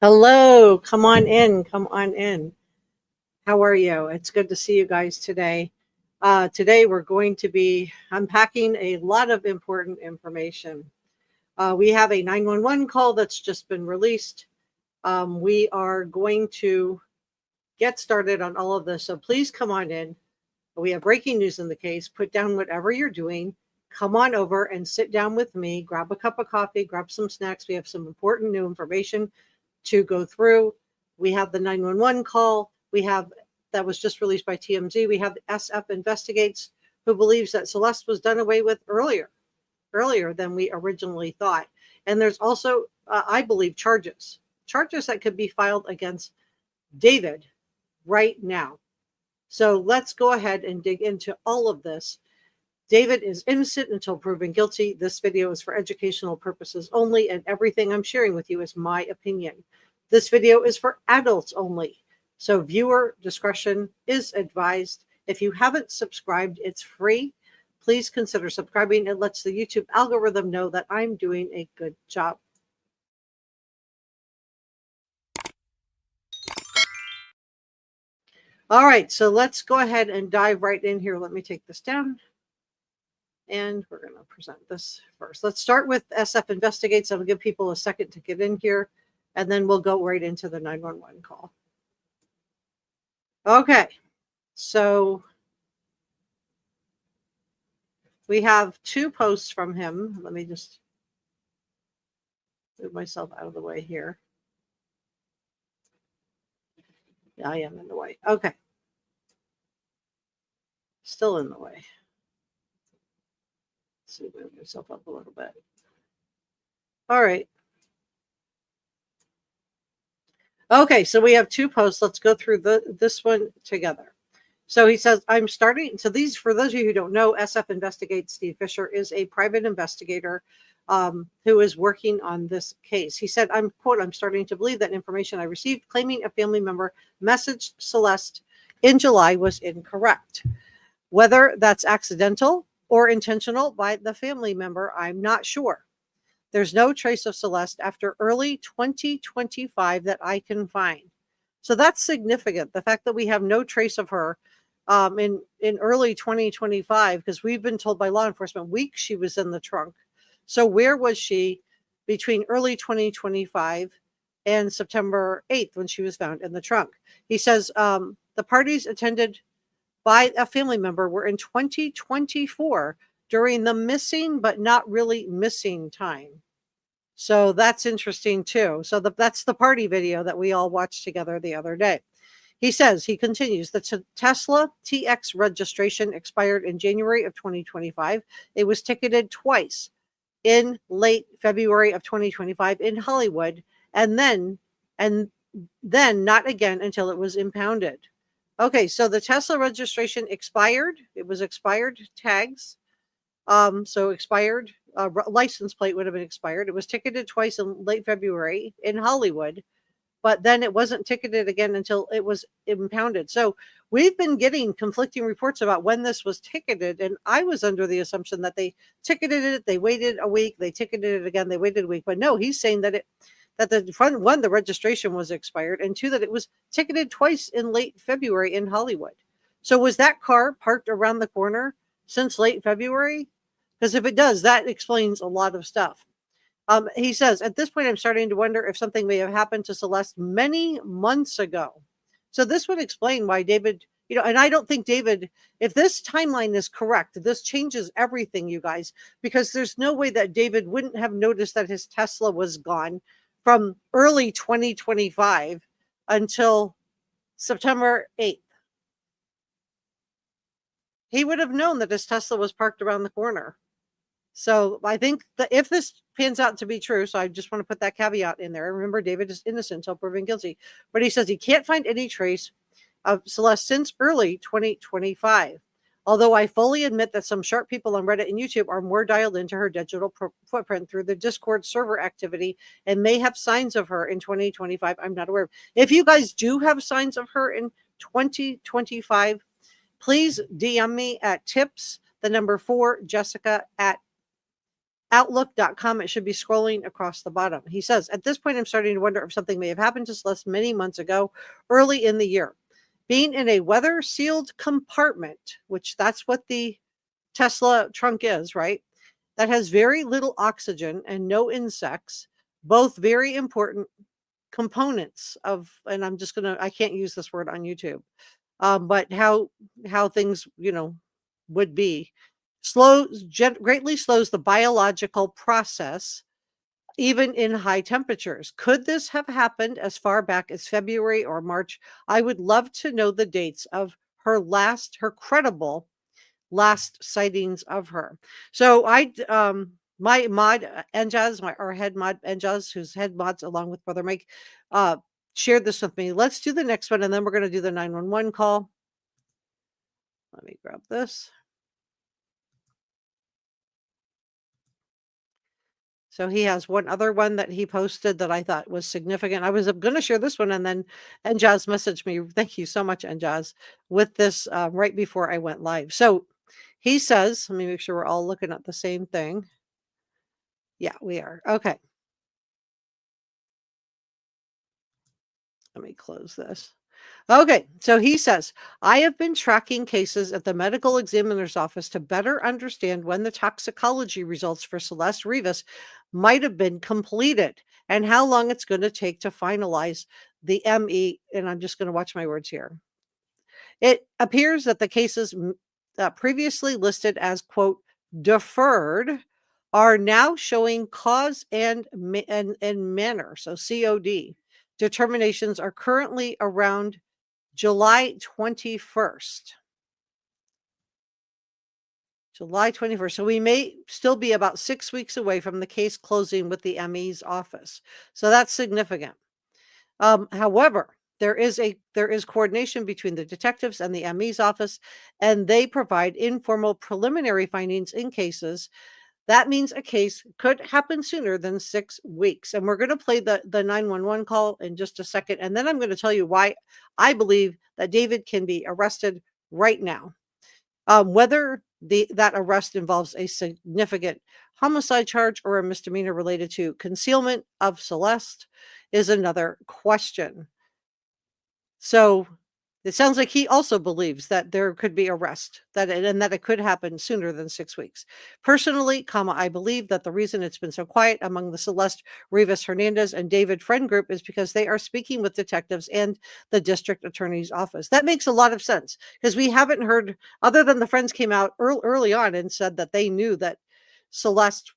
Hello, come on in, come on in. How are you? It's good to see you guys today. Today we're going to be unpacking a lot of important information. We have a 911 call that's just been released. We are going to get started on all of this, so please come on in. We have breaking news in the case. Put down whatever you're doing. Come on over and sit down with me. Grab a cup of coffee, grab some snacks. We have some important new information to go through. We have the 911 call. We have that was just released by TMZ. We have SF Investigates, who believes that Celeste was done away with earlier than we originally thought. And there's also, I believe, charges that could be filed against David right now. So let's go ahead and dig into all of this. David is innocent until proven guilty. This video is for educational purposes only, and everything I'm sharing with you is my opinion. This video is for adults only, so viewer discretion is advised. If you haven't subscribed, it's free. Please consider subscribing. It lets the YouTube algorithm know that I'm doing a good job. All right, so let's go ahead and dive right in here. Let me take this down. And we're going to present this first. Let's start with SF Investigates. I'm going to give people a second to get in here, and then we'll go right into the 911 call. Okay, so we have two posts from him. Let me just move myself out of the way here. Yeah, I am in the way. Okay. Still in the way. Let's see, move yourself up a little bit. All right. Okay, so we have two posts. Let's go through this one together. So he says, I'm starting. So these, for those of you who don't know, SF Investigates, Steve Fisher is a private investigator who is working on this case. He said, I'm starting to believe that information I received claiming a family member messaged Celeste in July was incorrect. Whether that's accidental or intentional by the family member, I'm not sure. There's no trace of Celeste after early 2025 that I can find. So that's significant. The fact that we have no trace of her in early 2025, because we've been told by law enforcement weeks she was in the trunk. So where was she between early 2025 and September 8th when she was found in the trunk? He says the parties attended by a family member were in 2024 during the missing but not really missing time. So that's interesting too. So that's the party video that we all watched together the other day. He says, he continues, the Tesla TX registration expired in January of 2025. It was ticketed twice in late February of 2025 in Hollywood, and then not again until it was impounded. Okay, so the Tesla registration expired. It was expired tags. So expired license plate would have been expired. It was ticketed twice in late February in Hollywood, but then it wasn't ticketed again until it was impounded. So we've been getting conflicting reports about when this was ticketed, and I was under the assumption that they ticketed it, they waited a week, they ticketed it again, they waited a week. But no, he's saying that the front one, the registration was expired, and two, that it was ticketed twice in late February in Hollywood. So was that car parked around the corner since late February? Because if it does, that explains a lot of stuff. He says, at this point, I'm starting to wonder if something may have happened to Celeste many months ago. So this would explain why David, and I don't think David, if this timeline is correct, this changes everything, you guys, because there's no way that David wouldn't have noticed that his Tesla was gone from early 2025 until September 8th. He would have known that his Tesla was parked around the corner. So I think that if this pans out to be true, so I just want to put that caveat in there. Remember, David is innocent until proven guilty. But he says he can't find any trace of Celeste since early 2025. Although I fully admit that some sharp people on Reddit and YouTube are more dialed into her digital footprint through the Discord server activity and may have signs of her in 2025. I'm not aware of. If you guys do have signs of her in 2025, please DM me at tips, the number 4, Jessica outlook.com. It should be scrolling across the bottom. He says, at this point, I'm starting to wonder if something may have happened to Celeste many months ago, early in the year. Being in a weather-sealed compartment, which that's what the Tesla trunk is, right? That has very little oxygen and no insects, both very important components of, and I can't use this word on YouTube, but how things, would be, greatly slows the biological process, even in high temperatures. Could this have happened as far back as February or March? I would love to know the dates of her credible last sightings of her. So my mod Enjaz, our head mod Enjaz, who's head mods along with Brother Mike, shared this with me. Let's do the next one, and then we're going to do the 911 call. Let me grab this. So he has one other one that he posted that I thought was significant. I was going to share this one, and then Enjaz messaged me. Thank you so much, Enjaz, with this right before I went live. So he says, let me make sure we're all looking at the same thing. Yeah, we are. Okay. Let me close this. Okay, so he says, I have been tracking cases at the medical examiner's office to better understand when the toxicology results for Celeste Rivas might have been completed and how long it's going to take to finalize the ME. And I'm just going to watch my words here. It appears that the cases previously listed as, quote, deferred are now showing cause and manner, so COD. Determinations are currently around July 21st. July 21st. So we may still be about 6 weeks away from the case closing with the ME's office. So that's significant. However, there is coordination between the detectives and the ME's office, and they provide informal preliminary findings in cases. That means a case could happen sooner than 6 weeks. And we're going to play the 911 call in just a second. And then I'm going to tell you why I believe that David can be arrested right now. Whether that arrest involves a significant homicide charge or a misdemeanor related to concealment of Celeste is another question. So it sounds like he also believes that there could be arrest, and that it could happen sooner than 6 weeks. Personally, I believe that the reason it's been so quiet among the Celeste Rivas Hernandez and David friend group is because they are speaking with detectives and the district attorney's office. That makes a lot of sense because we haven't heard, other than the friends came out early on and said that they knew that Celeste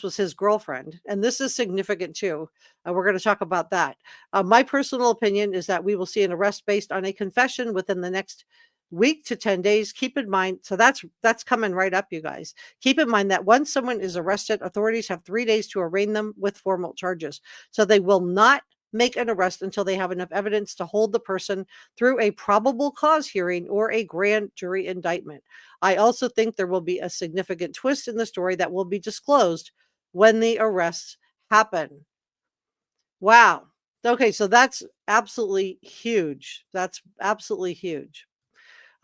was his girlfriend. And this is significant too. We're going to talk about that. My personal opinion is that we will see an arrest based on a confession within the next week to 10 days. Keep in mind, so that's coming right up, you guys. Keep in mind that once someone is arrested, authorities have 3 days to arraign them with formal charges. So they will not make an arrest until they have enough evidence to hold the person through a probable cause hearing or a grand jury indictment. I also think there will be a significant twist in the story that will be disclosed when the arrests happen. Wow. Okay, so that's absolutely huge. That's absolutely huge.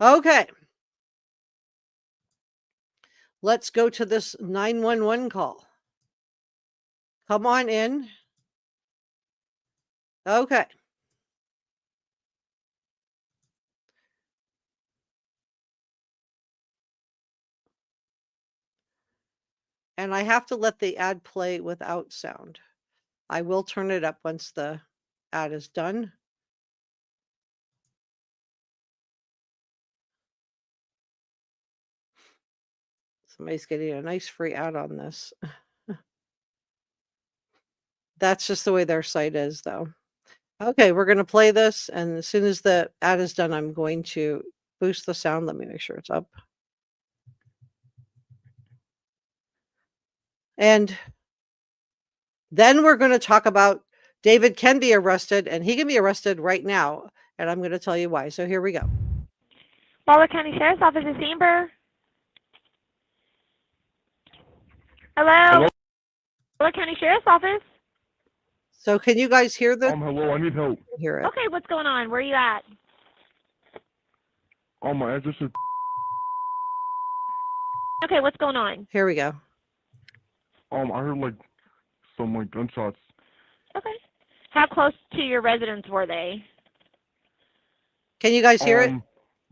Okay. Let's go to this 911 call. Come on in. Okay. And I have to let the ad play without sound. I will turn it up once the ad is done. Somebody's getting a nice free ad on this. That's just the way their site is, though. Okay, we're going to play this, and as soon as the ad is done, I'm going to boost the sound. Let me make sure it's up. And then we're going to talk about David can be arrested, and he can be arrested right now, and I'm going to tell you why. So here we go. Waller County Sheriff's Office is Amber. Hello? Waller County Sheriff's Office. So can you guys hear the? Hello, I need help. Hear it. Okay, what's going on? Where are you at? My address is. Okay, what's going on? Here we go. I heard like some like gunshots. Okay. How close to your residence were they? Can you guys hear it?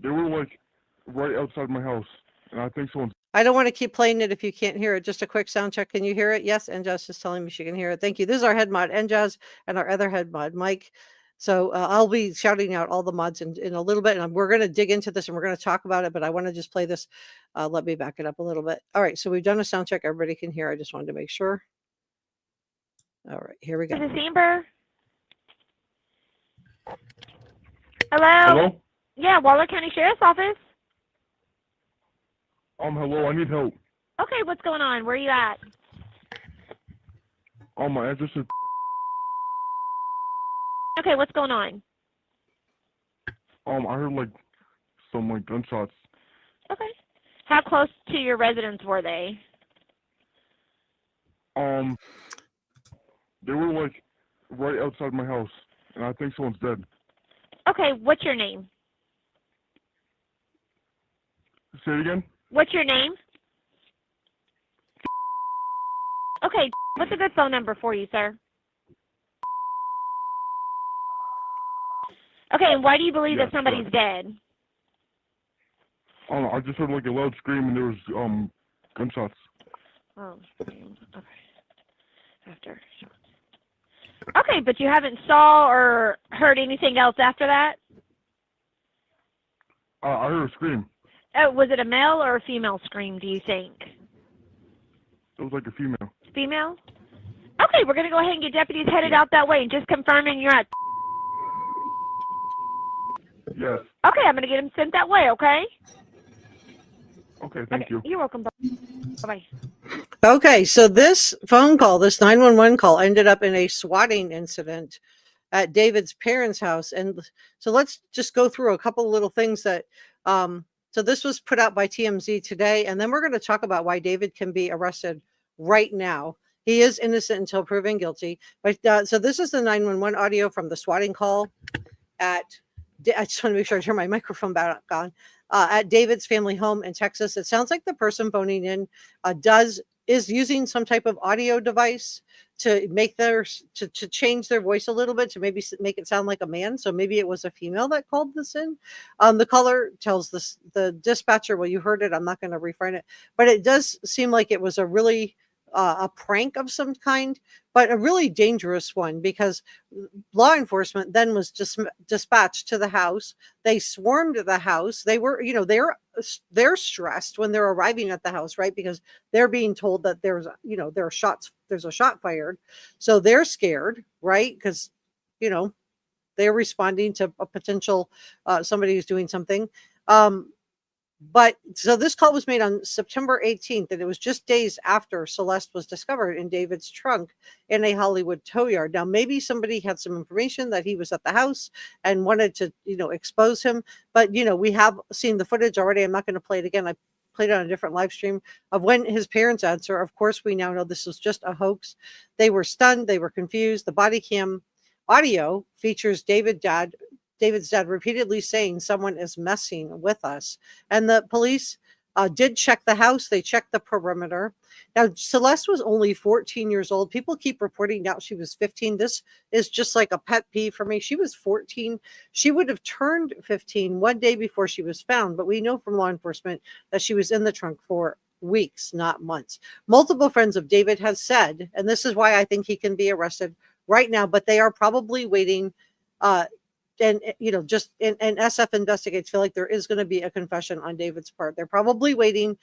They were like right outside my house, and I think someone's. I don't want to keep playing it if you can't hear it. Just a quick sound check. Can you hear it? Yes. Njaz is telling me she can hear it. Thank you. This is our head mod, Njaz, and our other head mod, Mike. So I'll be shouting out all the mods in a little bit, and we're going to dig into this and we're going to talk about it. But I want to just play this. Let me back it up a little bit. All right. So we've done a sound check. Everybody can hear. I just wanted to make sure. All right. Here we go. This is Amber. Hello? Hello? Yeah, Waller County Sheriff's Office. Hello. I need help. Okay, what's going on? Where are you at? My address is. Okay, what's going on? I heard like some like gunshots. Okay. How close to your residence were they? They were like right outside my house, and I think someone's dead. Okay, what's your name? Say it again. What's your name? Okay, what's a good phone number for you, sir? Okay, and why do you believe Yes, that somebody's dead? I just heard like a loud scream, and there was gunshots. Oh, okay. After shots. Okay, but you haven't saw or heard anything else after that? I heard a scream. Oh, was it a male or a female scream, do you think? It was like a female. Female? Okay, we're going to go ahead and get deputies headed out that way. Just confirming you're at... Yes. Okay, I'm going to get them sent that way, okay? Okay, thank you. You're welcome. Bye-bye. Okay, so this phone call, this 911 call, ended up in a swatting incident at David's parents' house. And so let's just go through a couple little things that, so this was put out by TMZ today, and then we're going to talk about why David can be arrested right now. He is innocent until proven guilty. But so this is the 911 audio from the swatting call at, I just want to make sure I turn my microphone back on, at David's family home in Texas. It sounds like the person phoning in is using some type of audio device to make to change their voice a little bit to maybe make it sound like a man. So maybe it was a female that called this in. The caller tells the dispatcher, well, you heard it. I'm not going to refrain it, but it does seem like it was a really a prank of some kind, but a really dangerous one, because law enforcement then was just dispatched to the house. They swarmed the house. They were, they're stressed when they're arriving at the house, right? Because they're being told that there's a shot fired. So they're scared, right? Because, they're responding to a potential somebody who's doing something. But so this call was made on September 18th, and it was just days after Celeste was discovered in David's trunk in a Hollywood tow yard. Now, maybe somebody had some information that he was at the house and wanted to, expose him. But, we have seen the footage already. I'm not going to play it again. I played it on a different live stream of when his parents answer. Of course, we now know this was just a hoax. They were stunned. They were confused. The body cam audio features David's dad repeatedly saying someone is messing with us. And the police did check the house. They checked the perimeter. Now, Celeste was only 14 years old. People keep reporting now she was 15. This is just like a pet peeve for me. She was 14. She would have turned 15 one day before she was found. But we know from law enforcement that she was in the trunk for weeks, not months. Multiple friends of David have said, and this is why I think he can be arrested right now, but they are probably waiting and SF investigates feel like there is going to be a confession on David's part. They're probably waiting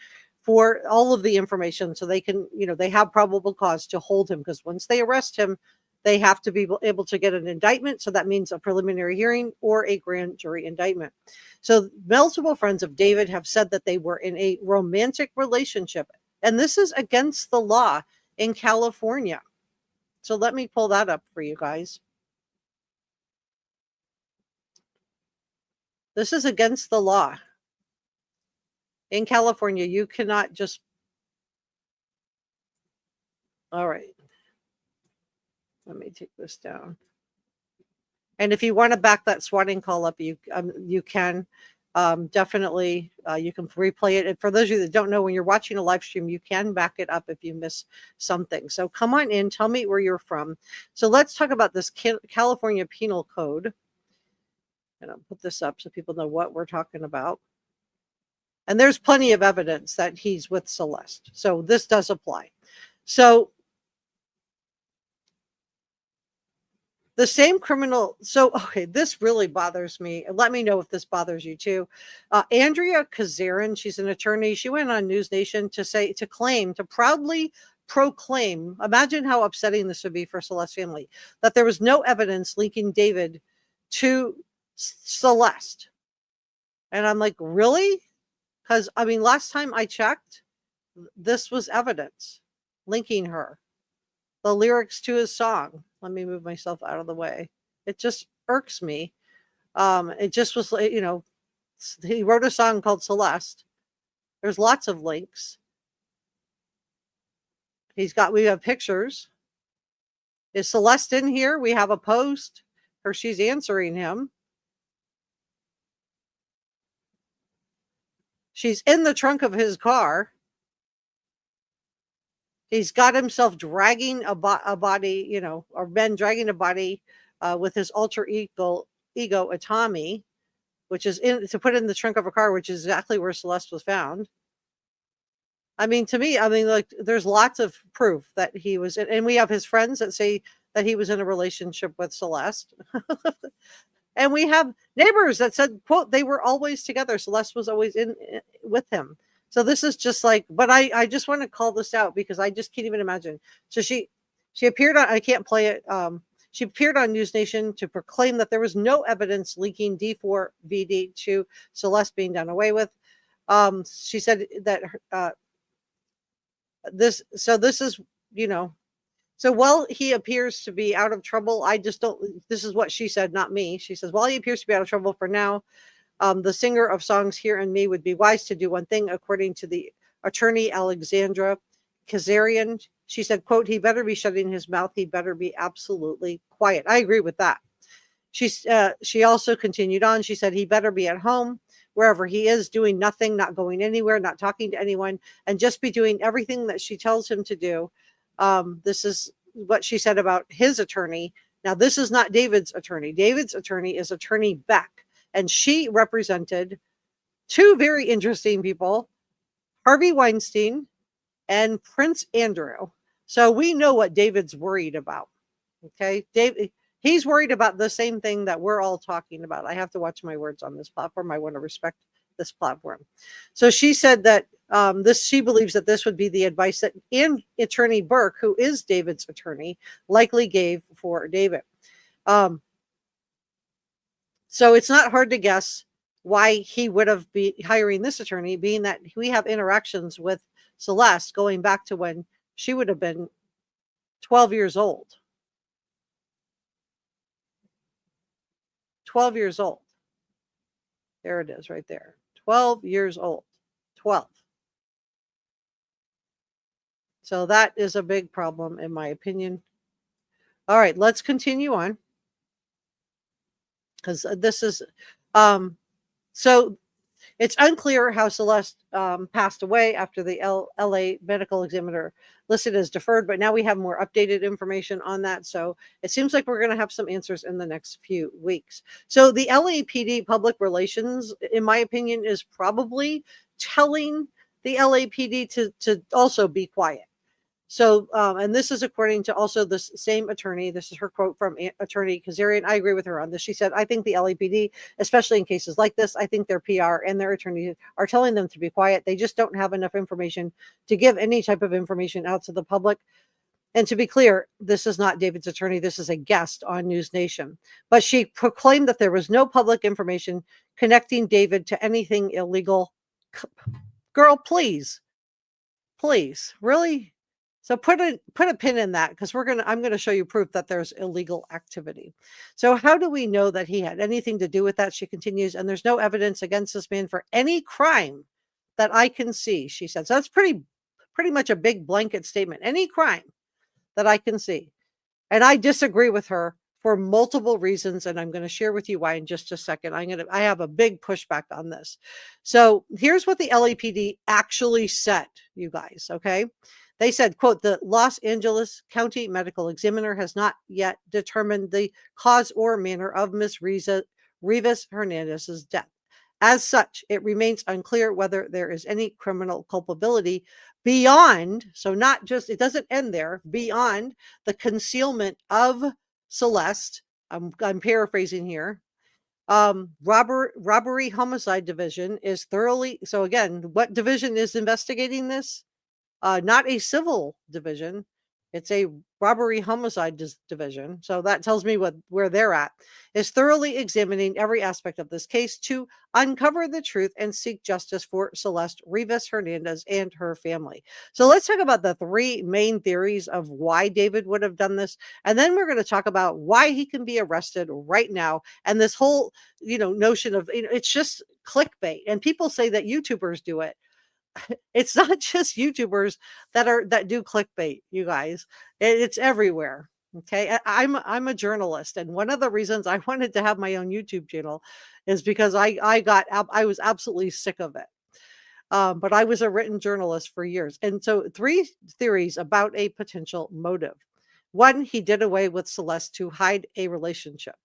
for all of the information so they can, they have probable cause to hold him, because once they arrest him, they have to be able to get an indictment. So that means a preliminary hearing or a grand jury indictment. So multiple friends of David have said that they were in a romantic relationship, and this is against the law in California. So let me pull that up for you guys. This is against the law. In California, you cannot just... All right. Let me take this down. And if you want to back that swatting call up, you can. Definitely, you can replay it. And for those of you that don't know, when you're watching a live stream, you can back it up if you miss something. So come on in, tell me where you're from. So let's talk about this California Penal Code. And I'll put this up so people know what we're talking about. And there's plenty of evidence that he's with Celeste. So this does apply. So the same criminal. So, okay, this really bothers me. Let me know if this bothers you too. Andrea Kazarin, she's an attorney. She went on News Nation to proudly proclaim, imagine how upsetting this would be for Celeste's family, that there was no evidence linking David to Celeste. And I'm like, really? Because, I mean, last time I checked, this was evidence linking her. The lyrics to his song. Let me move myself out of the way. It just irks me. It just was, he wrote a song called Celeste. There's lots of links. We have pictures. Is Celeste in here? We have a post, or she's answering him. She's in the trunk of his car. He's got himself dragging a body, or Ben dragging a body with his alter ego Atami, which is to put in the trunk of a car, which is exactly where Celeste was found. I mean, to me, like, there's lots of proof that he was in, and we have his friends that say that he was in a relationship with Celeste. And we have neighbors that said, quote, they were always together. Celeste was always in with him. So this is just like, but I just want to call this out because I just can't even imagine. So she appeared on, I can't play it. She appeared on News Nation to proclaim that there was no evidence linking D4VD to Celeste being done away with. She said that this is, so while he appears to be out of trouble, I just don't, this is what she said, not me. She says, while he appears to be out of trouble for now, the singer of songs Here and Me would be wise to do one thing, according to the attorney Alexandra Kazarian. She said, quote, he better be shutting his mouth. He better be absolutely quiet. I agree with that. She also continued on. She said, he better be at home, wherever he is, doing nothing, not going anywhere, not talking to anyone, and just be doing everything that she tells him to do. This is what she said about his attorney. Now, this is not David's attorney. David's attorney is Attorney Beck. And she represented two very interesting people, Harvey Weinstein and Prince Andrew. So we know what David's worried about. Okay. He's worried about the same thing that we're all talking about. I have to watch my words on this platform. I want to respect this platform. So she said that she believes that this would be the advice that Attorney Burke, who is David's attorney, likely gave for David. So it's not hard to guess why he would have been hiring this attorney, being that we have interactions with Celeste going back to when she would have been 12 years old. 12 years old. There it is right there. 12 years old. 12. So that is a big problem, in my opinion. All right, let's continue on. Because this is, so it's unclear how Celeste passed away after the LA medical examiner listed as deferred, but now we have more updated information on that. So it seems like we're going to have some answers in the next few weeks. So the LAPD public relations, in my opinion, is probably telling the LAPD to also be quiet. So, and this is according to also this same attorney. This is her quote from Attorney Kazarian. I agree with her on this. She said, I think the LAPD, especially in cases like this, I think their PR and their attorneys are telling them to be quiet. They just don't have enough information to give any type of information out to the public. And to be clear, this is not David's attorney. This is a guest on News Nation. But she proclaimed that there was no public information connecting David to anything illegal. Girl, please. Please. Really? So put a pin in that, because I'm going to show you proof that there's illegal activity. So how do we know that he had anything to do with that? She continues, and there's no evidence against this man for any crime that I can see, she said. So that's pretty much a big blanket statement. Any crime that I can see. And I disagree with her for multiple reasons, and I'm going to share with you why in just a second. I have a big pushback on this. So here's what the LAPD actually said, you guys. Okay. They said, quote, the Los Angeles County Medical Examiner has not yet determined the cause or manner of Ms. Rivas Hernandez's death. As such, it remains unclear whether there is any criminal culpability beyond, so not just, it doesn't end there, beyond the concealment of Celeste. I'm paraphrasing here. Robbery homicide division is thoroughly, so again, what division is investigating this? Not a civil division. It's a robbery homicide division. So that tells me where they're at. Is thoroughly examining every aspect of this case to uncover the truth and seek justice for Celeste Rivas Hernandez and her family. So let's talk about the three main theories of why David would have done this. And then we're going to talk about why he can be arrested right now. And this whole, notion of, it's just clickbait. And people say that YouTubers do it. It's not just YouTubers that do clickbait, you guys. It's everywhere. Okay. I'm a journalist, and one of the reasons I wanted to have my own YouTube channel is because I was absolutely sick of it. But I was a written journalist for years. And so 3 theories about a potential motive. 1, he did away with Celeste to hide a relationship.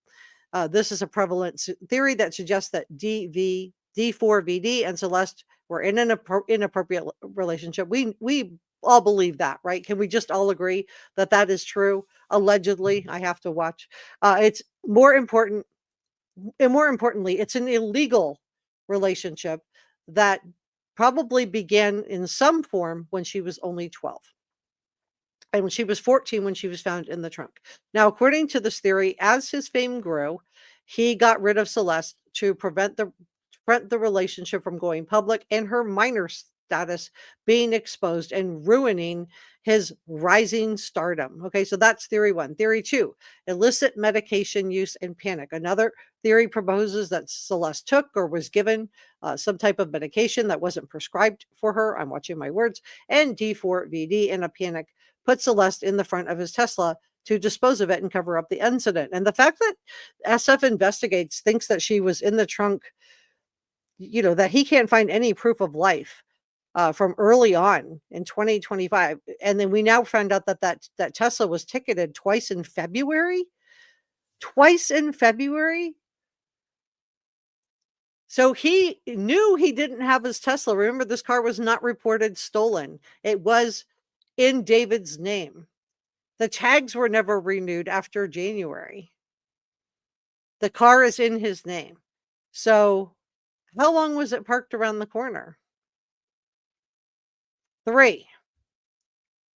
This is a prevalent theory that suggests that D4VD and Celeste were in an inappropriate relationship. We all believe that, right? Can we just all agree that that is true? Allegedly, I have to watch. It's more important, and more importantly, it's an illegal relationship that probably began in some form when she was only 12. And when she was 14 when she was found in the trunk. Now, according to this theory, as his fame grew, he got rid of Celeste to prevent the relationship from going public and her minor status being exposed and ruining his rising stardom. Okay, so that's theory 1. Theory 2, illicit medication use and panic. Another theory proposes that Celeste took or was given some type of medication that wasn't prescribed for her. I'm watching my words. And D4VD in a panic put Celeste in the front of his Tesla to dispose of it and cover up the incident. And the fact that SF Investigates thinks that she was in the trunk, that he can't find any proof of life from early on in 2025. And then we now found out that Tesla was ticketed twice in February. Twice in February. So he knew he didn't have his Tesla. Remember, this car was not reported stolen. It was in David's name. The tags were never renewed after January. The car is in his name. So how long was it parked around the corner? 3,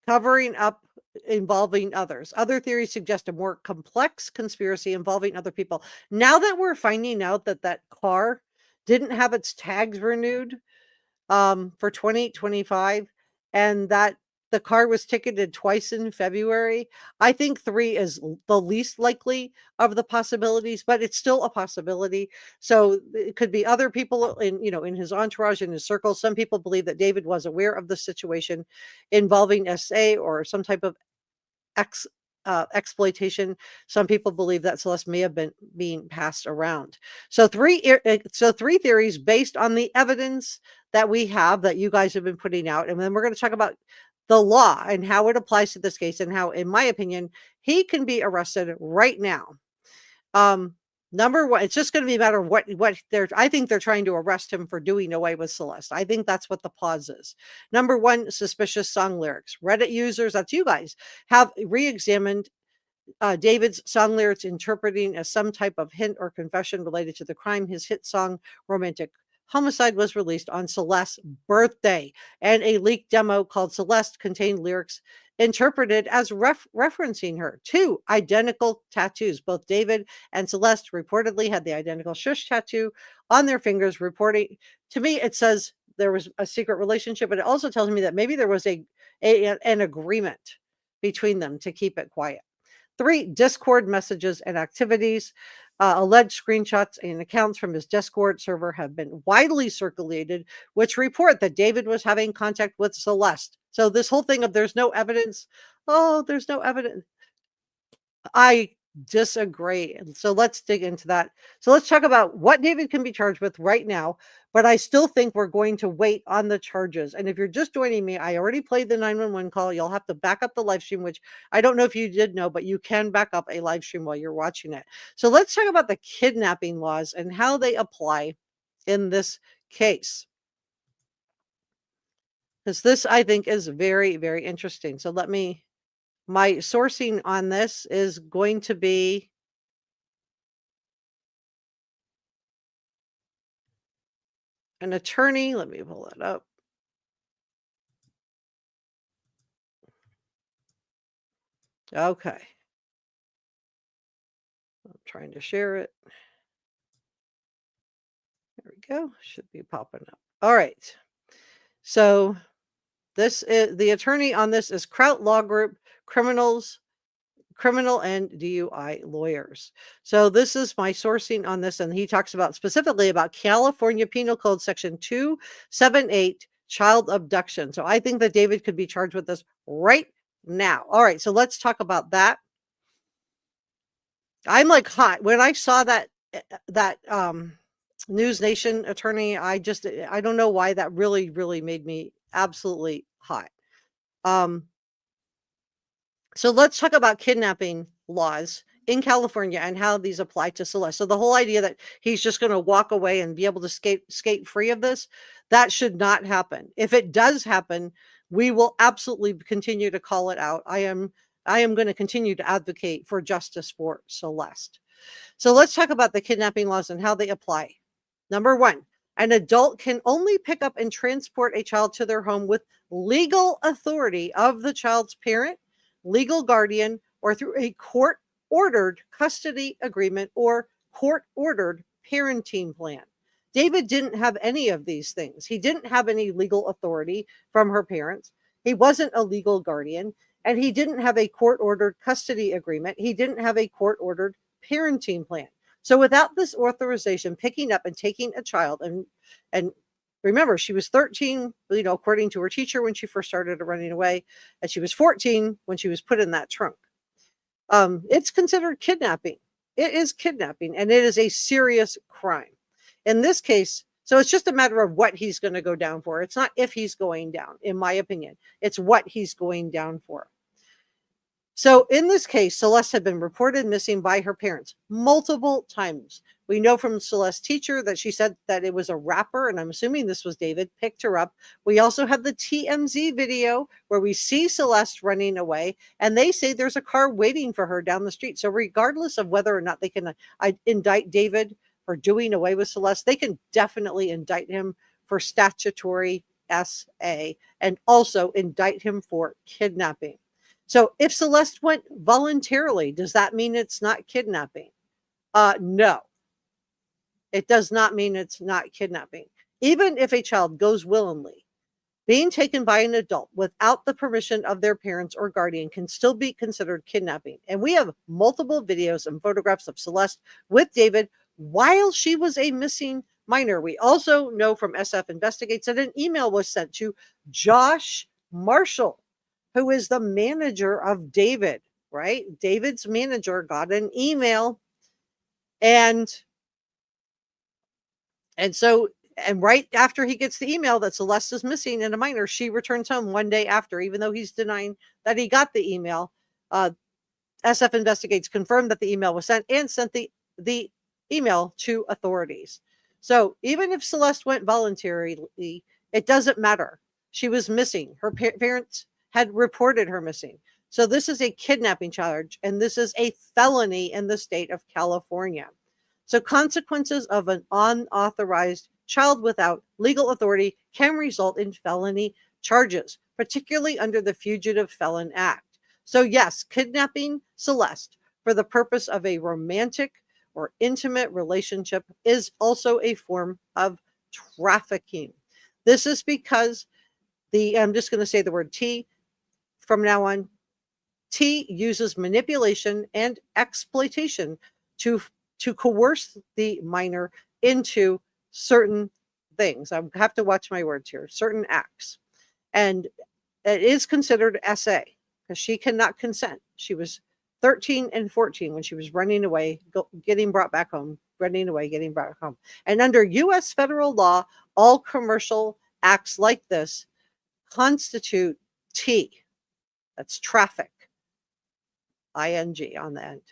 covering up involving others. Other theories suggest a more complex conspiracy involving other people. Now that we're finding out that car didn't have its tags renewed for 2025, and that the car was ticketed twice in February, I think 3 is the least likely of the possibilities, but it's still a possibility. So it could be other people in his entourage, in his circle. Some people believe that David was aware of the situation involving SA or some type of exploitation. Some people believe that Celeste may have been being passed around. So 3 theories based on the evidence that we have, that you guys have been putting out. And then we're going to talk about the law and how it applies to this case, and how, in my opinion, he can be arrested right now. Number 1, it's just going to be a matter of what I think they're trying to arrest him for doing away with Celeste. I think that's what the pause is. Number 1, suspicious song lyrics. Reddit users, that's you guys, have re-examined David's song lyrics, interpreting as some type of hint or confession related to the crime. His hit song, Romantic Homicide, was released on Celeste's birthday, and a leaked demo called Celeste contained lyrics interpreted as referencing her. 2, identical tattoos. Both David and Celeste reportedly had the identical Shhh tattoo on their fingers. Reporting to me, it says there was a secret relationship, but it also tells me that maybe there was an agreement between them to keep it quiet. 3, Discord messages and activities. Alleged screenshots and accounts from his Discord server have been widely circulated, which report that David was having contact with Celeste. So this whole thing of there's no evidence. Oh, there's no evidence. I disagree. And so let's dig into that. So let's talk about what David can be charged with right now. But I still think we're going to wait on the charges. And if you're just joining me, I already played the 911 call. You'll have to back up the live stream, which I don't know if you did know, but you can back up a live stream while you're watching it. So let's talk about the kidnapping laws and how they apply in this case. Because this, I think, is very, very interesting. So my sourcing on this is going to be an attorney. Let me pull that up. Okay. I'm trying to share it. There we go. Should be popping up. All right. So this is the attorney on this is Kraut Law Group, criminal and DUI lawyers. So this is my sourcing on this, and he talks about specifically about California Penal Code Section 278, child abduction. So I think that David could be charged with this right now. All right, so let's talk about that. I'm like hot when I saw that News Nation attorney. I don't know why that really made me absolutely hot. So let's talk about kidnapping laws in California and how these apply to Celeste. So the whole idea that he's just going to walk away and be able to skate free of this, that should not happen. If it does happen, we will absolutely continue to call it out. I am going to continue to advocate for justice for Celeste. So let's talk about the kidnapping laws and how they apply. Number one, an adult can only pick up and transport a child to their home with legal authority of the child's parent, legal guardian, or through a court-ordered custody agreement or court-ordered parenting plan. David didn't have any of these things. He didn't have any legal authority from her parents. He wasn't a legal guardian, and he didn't have a court-ordered custody agreement. He didn't have a court-ordered parenting plan. So without this authorization, picking up and taking a child, and remember, she was 13, according to her teacher when she first started running away, and she was 14 when she was put in that trunk. It's considered kidnapping. It is kidnapping, and it is a serious crime. In this case, so it's just a matter of what he's going to go down for. It's not if he's going down, in my opinion. It's what he's going down for. So in this case, Celeste had been reported missing by her parents multiple times. We know from Celeste's teacher that she said that it was a rapper, and I'm assuming this was David, picked her up. We also have the TMZ video where we see Celeste running away, and they say there's a car waiting for her down the street. So regardless of whether or not they can indict David for doing away with Celeste, they can definitely indict him for statutory SA and also indict him for kidnapping. So if Celeste went voluntarily, does that mean it's not kidnapping? No, it does not mean it's not kidnapping. Even if a child goes willingly, being taken by an adult without the permission of their parents or guardian can still be considered kidnapping. And we have multiple videos and photographs of Celeste with David while she was a missing minor. We also know from SF Investigates that an email was sent to Josh Marshall, who is the manager of David, right? David's manager got an email, and right after he gets the email that Celeste is missing and a minor, she returns home one day after, even though he's denying that he got the email. SF Investigates confirmed that the email was sent and sent the email to authorities. So even if Celeste went voluntarily, it doesn't matter. She was missing. Her parents had reported her missing. So this is a kidnapping charge, and this is a felony in the state of California. So consequences of an unauthorized child without legal authority can result in felony charges, particularly under the Fugitive Felon Act. So yes, kidnapping Celeste for the purpose of a romantic or intimate relationship is also a form of trafficking. This is because I'm just going to say the word T from now on. T uses manipulation and exploitation to coerce the minor into certain things. I have to watch my words here, certain acts. And it is considered SA because she cannot consent. She was 13 and 14 when she was running away, getting brought back home, running away, getting brought back home. And under U.S. federal law, all commercial acts like this constitute T. That's traffic, ing on the end.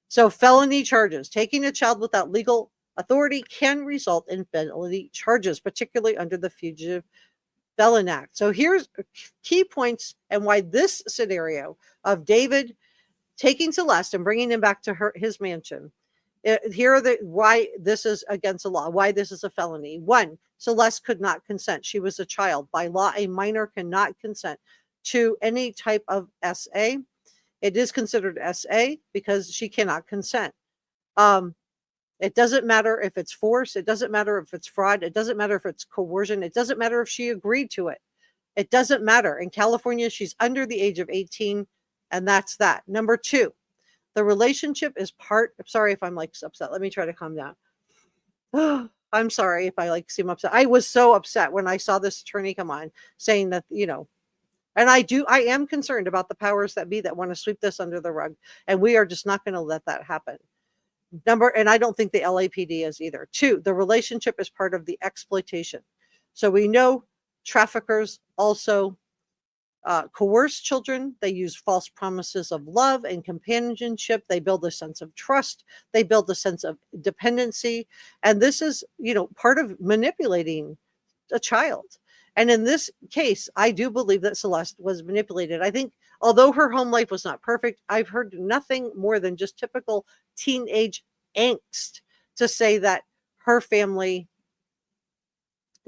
So felony charges, taking a child without legal authority can result in felony charges, particularly under the Fugitive Felon Act. So here's key points and why this scenario of David taking Celeste and bringing him back to his mansion. Here are the why this is against the law, why this is a felony. 1, Celeste could not consent. She was a child. By law, a minor cannot consent to any type of SA. It is considered SA because she cannot consent. It doesn't matter if it's force. It doesn't matter if it's fraud. It doesn't matter if it's coercion. It doesn't matter if she agreed to it. It doesn't matter. In California, she's under the age of 18, and that's that. Number 2, the relationship is part. I'm sorry if I'm like upset. Let me try to calm down. I'm sorry if I like seem upset. I was so upset when I saw this attorney come on saying that, and I am concerned about the powers that be that want to sweep this under the rug. And we are just not going to let that happen. And I don't think the LAPD is either. 2, the relationship is part of the exploitation. So we know traffickers also coerce children. They use false promises of love and companionship. They build a sense of trust. They build a sense of dependency. And this is, part of manipulating a child. And in this case, I do believe that Celeste was manipulated. I think, although her home life was not perfect, I've heard nothing more than just typical teenage angst to say that her family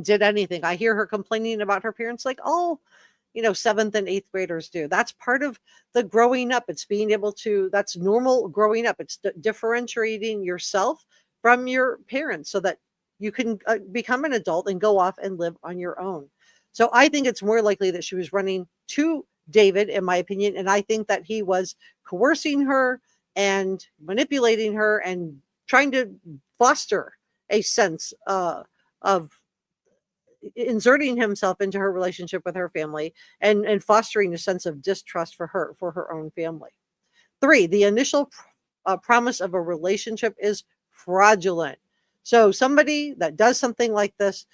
did anything. I hear her complaining about her parents like, 7th and 8th graders do. That's part of the growing up. It's being able to, that's normal growing up. It's differentiating yourself from your parents so that you can become an adult and go off and live on your own. So I think it's more likely that she was running to David, in my opinion. And I think that he was coercing her and manipulating her and trying to foster a sense of inserting himself into her relationship with her family and fostering a sense of distrust for her own family. 3, the initial promise of a relationship is fraudulent. So somebody that does something like this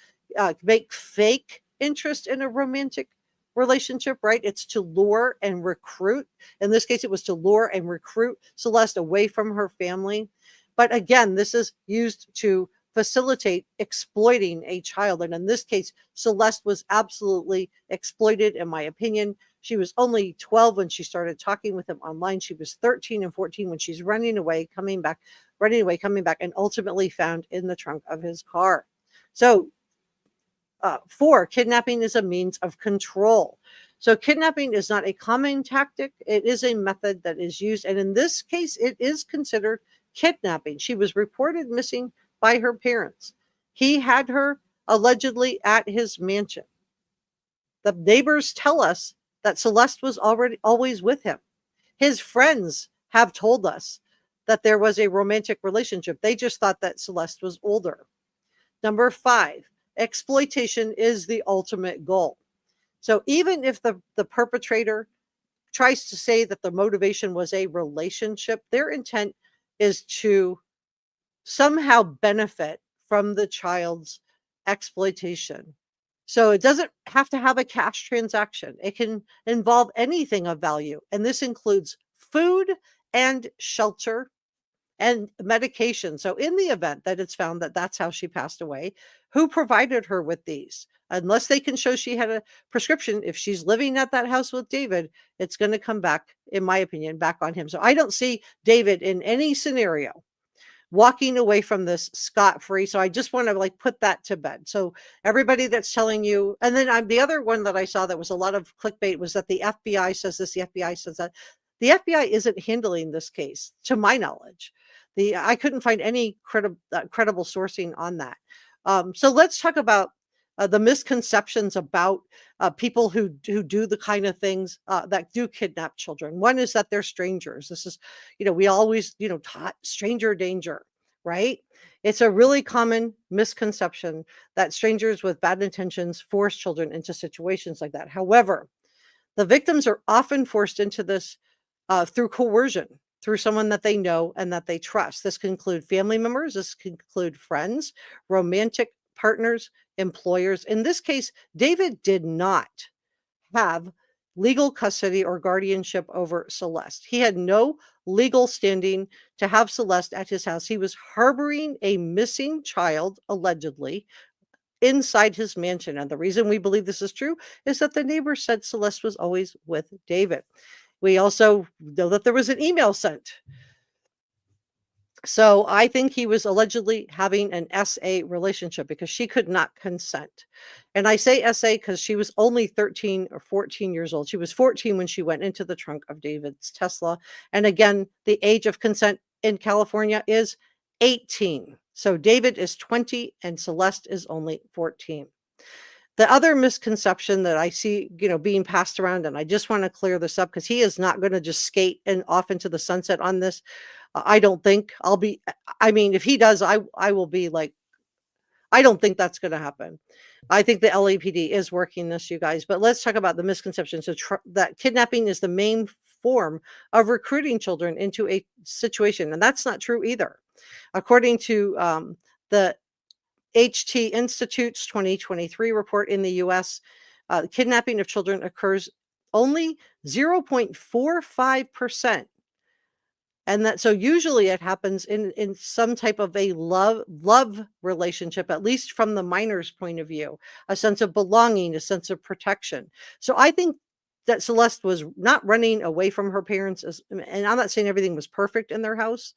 make fake interest in a romantic relationship, right? It's to lure and recruit. In this case, it was to lure and recruit Celeste away from her family. But again, this is used to facilitate exploiting a child. And in this case, Celeste was absolutely exploited, in my opinion. She was only 12 when she started talking with him online. She was 13 and 14 when she's running away, coming back, and ultimately found in the trunk of his car. So 4, kidnapping is a means of control. So kidnapping is not a common tactic. It is a method that is used. And in this case, it is considered kidnapping. She was reported missing by her parents. He had her allegedly at his mansion. The neighbors tell us that Celeste was always with him. His friends have told us that there was a romantic relationship. They just thought that Celeste was older. Number 5, exploitation is the ultimate goal. So even if the perpetrator tries to say that the motivation was a relationship, their intent is to somehow benefit from the child's exploitation. So it doesn't have to have a cash transaction. It can involve anything of value. And this includes food and shelter and medication. So in the event that it's found that that's how she passed away, who provided her with these? Unless they can show she had a prescription, if she's living at that house with David, it's going to come back, in my opinion, back on him. So I don't see David in any scenario walking away from this scot-free. So I just want to put that to bed. So everybody that's telling you, and then the other one that I saw that was a lot of clickbait was that the FBI says this, the FBI says that. The FBI isn't handling this case, to my knowledge. I couldn't find any credible sourcing on that. So let's talk about the misconceptions about people who do the kind of things that do kidnap children. One is that they're strangers. This is, we always, taught stranger danger, right? It's a really common misconception that strangers with bad intentions force children into situations like that. However, the victims are often forced into this through coercion. through someone that they know and that they trust. This can include family members, this can include friends, romantic partners, employers. In this case, David did not have legal custody or guardianship over Celeste. He had no legal standing to have Celeste at his house. He was harboring a missing child, allegedly, inside his mansion. And the reason we believe this is true is that the neighbors said Celeste was always with David. We also know that there was an email sent. So I think he was allegedly having an SA relationship because she could not consent. And I say SA because she was only 13 or 14 years old. She was 14 when she went into the trunk of David's Tesla. And again, the age of consent in California is 18. So David is 20 and Celeste is only 14. The other misconception that I see, being passed around, and I just want to clear this up because he is not going to just skate and off into the sunset on this. I don't think if he does, I will be like, I don't think that's going to happen. I think the LAPD is working this, you guys, but let's talk about the misconception. So that kidnapping is the main form of recruiting children into a situation. And that's not true either. According to the HT Institute's 2023 report in the US, kidnapping of children occurs only 0.45%. And so usually it happens in some type of a love relationship, at least from the minor's point of view, a sense of belonging, a sense of protection. So I think that Celeste was not running away from her parents, and I'm not saying everything was perfect in their house.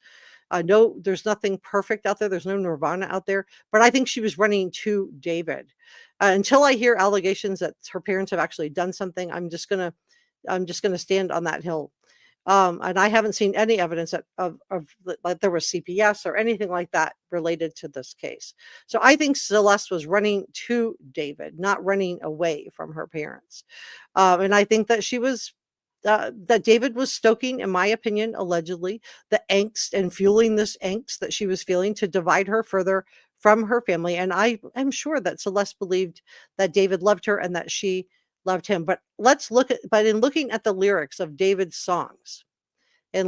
No, there's nothing perfect out there. There's no nirvana out there. But I think she was running to David. Until I hear allegations that her parents have actually done something, I'm just gonna stand on that hill. And I haven't seen any evidence of like there was CPS or anything like that related to this case. So I think Celeste was running to David, not running away from her parents. And I think that that David was stoking, in my opinion, allegedly, the angst and fueling this angst that she was feeling to divide her further from her family. And I am sure that Celeste believed that David loved her and that she loved him. But in looking at the lyrics of David's songs, I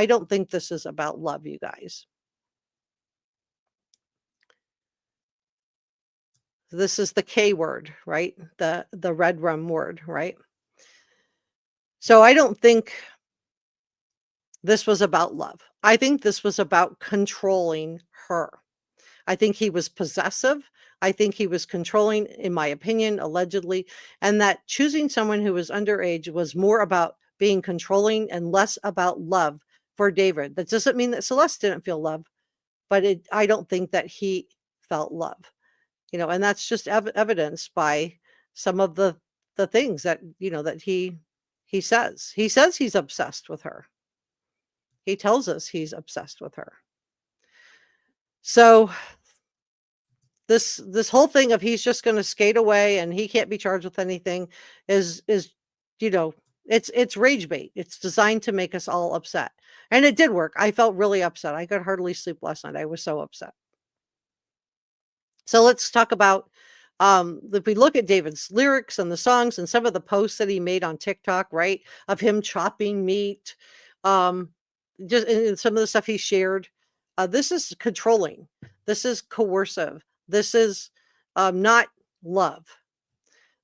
don't think this is about love, you guys. This is the K word, right? The red rum word, right? So I don't think this was about love. I think this was about controlling her. I think he was possessive. I think he was controlling, in my opinion, allegedly, and that choosing someone who was underage was more about being controlling and less about love for David. That doesn't mean that Celeste didn't feel love, but I don't think that he felt love, and that's just evidenced by some of the things that, that he says. He says he's obsessed with her. He tells us he's obsessed with her. So this whole thing of he's just going to skate away and he can't be charged with anything is it's rage bait. It's designed to make us all upset. And it did work. I felt really upset. I could hardly sleep last night. I was so upset. So let's talk about if we look at David's lyrics and the songs and some of the posts that he made on TikTok, right, of him chopping meat, just and some of the stuff he shared. This is controlling. This is coercive. This is not love.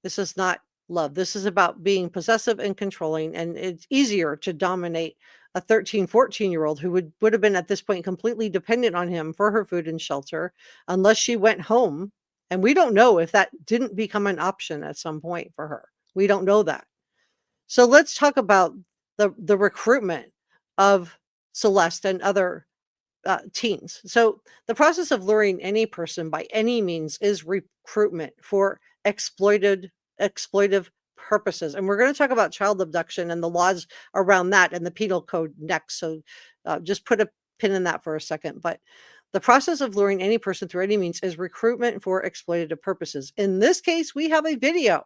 This is not love. This is about being possessive and controlling. And it's easier to dominate a 13, 14-year-old who would have been at this point completely dependent on him for her food and shelter unless she went home. And we don't know if that didn't become an option at some point for her. We don't know that. So let's talk about the recruitment of Celeste and other teens. So the process of luring any person by any means is recruitment for exploitive purposes. And we're going to talk about child abduction and the laws around that and the penal code next. So just put a pin in that for a second. But the process of luring any person through any means is recruitment for exploitative purposes. In this case, we have a video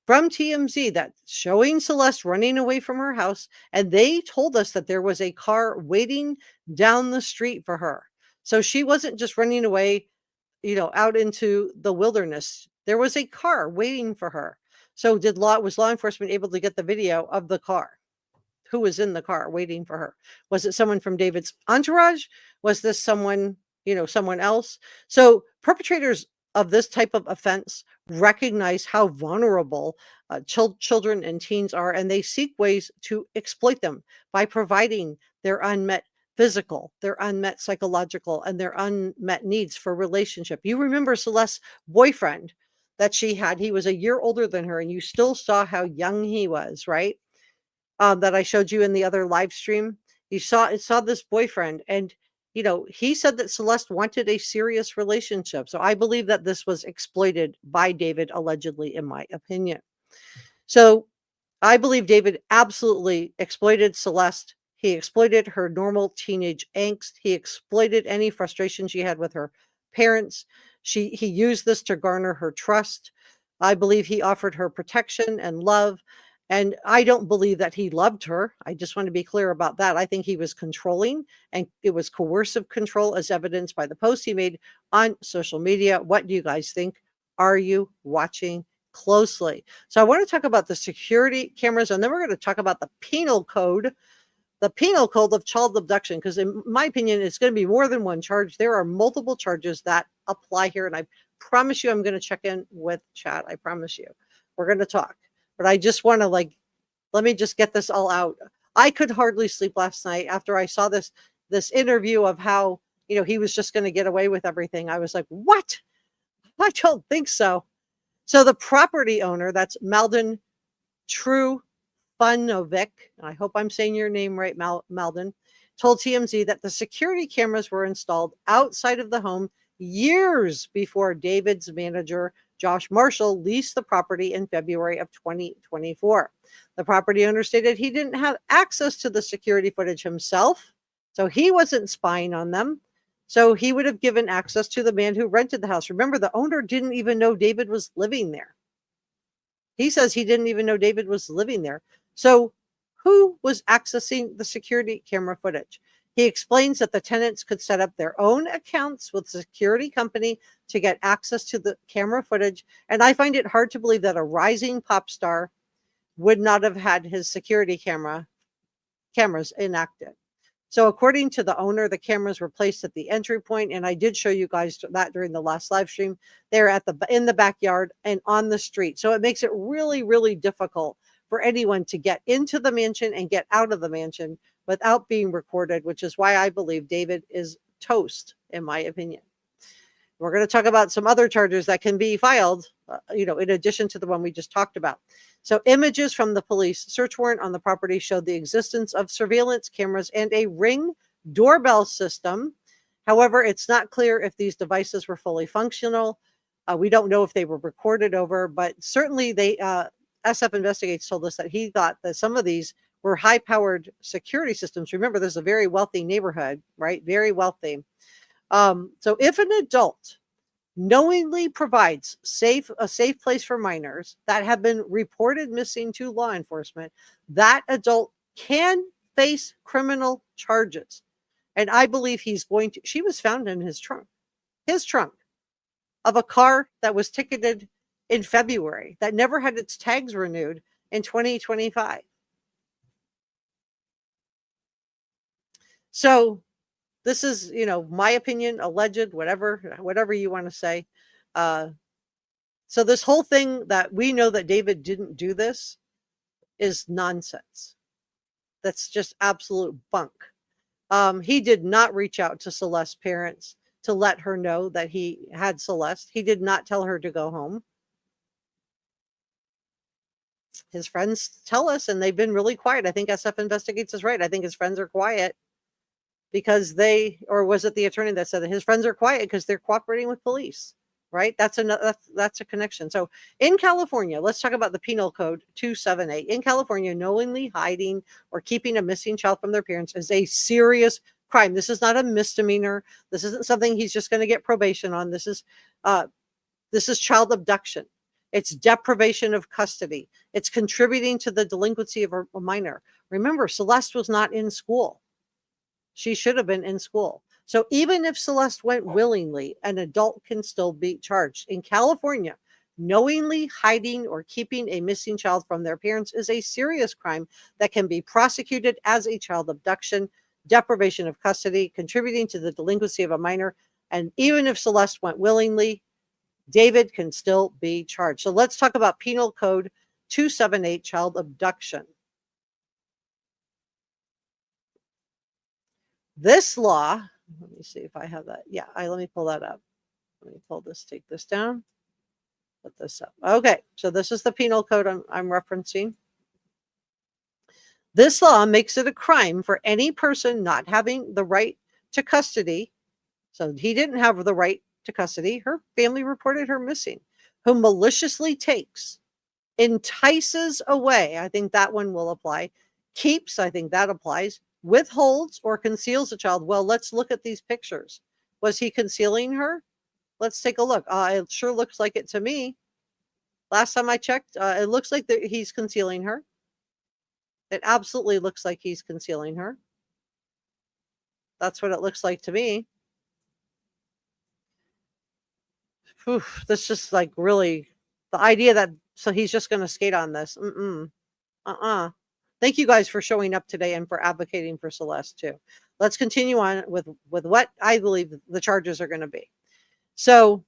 from TMZ that's showing Celeste running away from her house. And they told us that there was a car waiting down the street for her. So she wasn't just running away, out into the wilderness. There was a car waiting for her. So was law enforcement able to get the video of the car? who was in the car waiting for her. Was it someone from David's entourage? Was this someone, someone else? So perpetrators of this type of offense recognize how vulnerable children and teens are, and they seek ways to exploit them by providing their unmet physical, their unmet psychological, and their unmet needs for relationship. You remember Celeste's boyfriend that she had. He was a year older than her, and you still saw how young he was, right? That I showed you in the other live stream. You saw this boyfriend, and he said that Celeste wanted a serious relationship. So I believe that this was exploited by David, allegedly, in my opinion. So I believe David absolutely exploited Celeste. He exploited her normal teenage angst. He exploited any frustration she had with her parents. He used this to garner her trust. I believe he offered her protection and love. And I don't believe that he loved her. I just want to be clear about that. I think he was controlling, and it was coercive control, as evidenced by the post he made on social media. What do you guys think? Are you watching closely? So I want to talk about the security cameras, and then we're going to talk about the penal code of child abduction, because in my opinion, it's going to be more than one charge. There are multiple charges that apply here, and I promise you I'm going to check in with Chad. I promise you. We're going to talk. But I just want to let me just get this all out. I could hardly sleep last night after I saw this interview of how, he was just going to get away with everything. I was like, what? I don't think so. So the property owner, that's Malden Trufanovic, I hope I'm saying your name right, Malden, told TMZ that the security cameras were installed outside of the home years before David's manager, Josh Marshall, leased the property in February of 2024. The property owner stated he didn't have access to the security footage himself, so he wasn't spying on them. So he would have given access to the man who rented the house. Remember, the owner didn't even know David was living there. He says he didn't even know David was living there. So who was accessing the security camera footage? He explains that the tenants could set up their own accounts with the security company to get access to the camera footage. And I find it hard to believe that a rising pop star would not have had his security cameras enacted. So according to the owner, the cameras were placed at the entry point, and I did show you guys that during the last live stream. They're in the backyard and on the street. So it makes it really, really difficult for anyone to get into the mansion and get out of the mansion without being recorded, which is why I believe David is toast, in my opinion. We're going to talk about some other charges that can be filed, in addition to the one we just talked about. So images from the police search warrant on the property showed the existence of surveillance cameras and a Ring doorbell system. However, it's not clear if these devices were fully functional. We don't know if they were recorded over, but certainly SF Investigates told us that he thought that some of these were high-powered security systems. Remember, this is a very wealthy neighborhood, right? Very wealthy. So if an adult knowingly provides a safe place for minors that have been reported missing to law enforcement, that adult can face criminal charges. And I believe she was found in his trunk of a car that was ticketed in February, that never had its tags renewed in 2025. So this is, my opinion, alleged, whatever you want to say. So this whole thing that we know that David didn't do this is nonsense. That's just absolute bunk. He did not reach out to Celeste's parents to let her know that he had Celeste. He did not tell her to go home. His friends tell us, and they've been really quiet. I think SF Investigates is right. I think his friends are quiet because or was it the attorney that said that his friends are quiet because they're cooperating with police, right? That's a connection. So in California, let's talk about the Penal Code 278. In California, knowingly hiding or keeping a missing child from their parents is a serious crime. This is not a misdemeanor. This isn't something he's just going to get probation on. This is child abduction. It's deprivation of custody. It's contributing to the delinquency of a minor. Remember, Celeste was not in school. She should have been in school. So even if Celeste went willingly, an adult can still be charged. In California, knowingly hiding or keeping a missing child from their parents is a serious crime that can be prosecuted as a child abduction, deprivation of custody, contributing to the delinquency of a minor. And even if Celeste went willingly, David can still be charged. So let's talk about Penal Code 278, child abduction. This law, let me see if I have that. Yeah, let me pull that up. Let me pull this, take this down, put this up. Okay, so this is the penal code I'm referencing. This law makes it a crime for any person not having the right to custody. So he didn't have the right to custody. Her family reported her missing, who maliciously takes, entices away, I think that one will apply, keeps, I think that applies, withholds or conceals a child. Well, let's look at these pictures. Was he concealing her? Let's take a look. It sure looks like it to me. Last time I checked, it looks like he's concealing her. It absolutely looks like he's concealing her. That's what it looks like to me. Whew, this just like really, the idea that, so he's just going to skate on this. Thank you guys for showing up today and for advocating for Celeste too. Let's continue on with what I believe the charges are going to be. So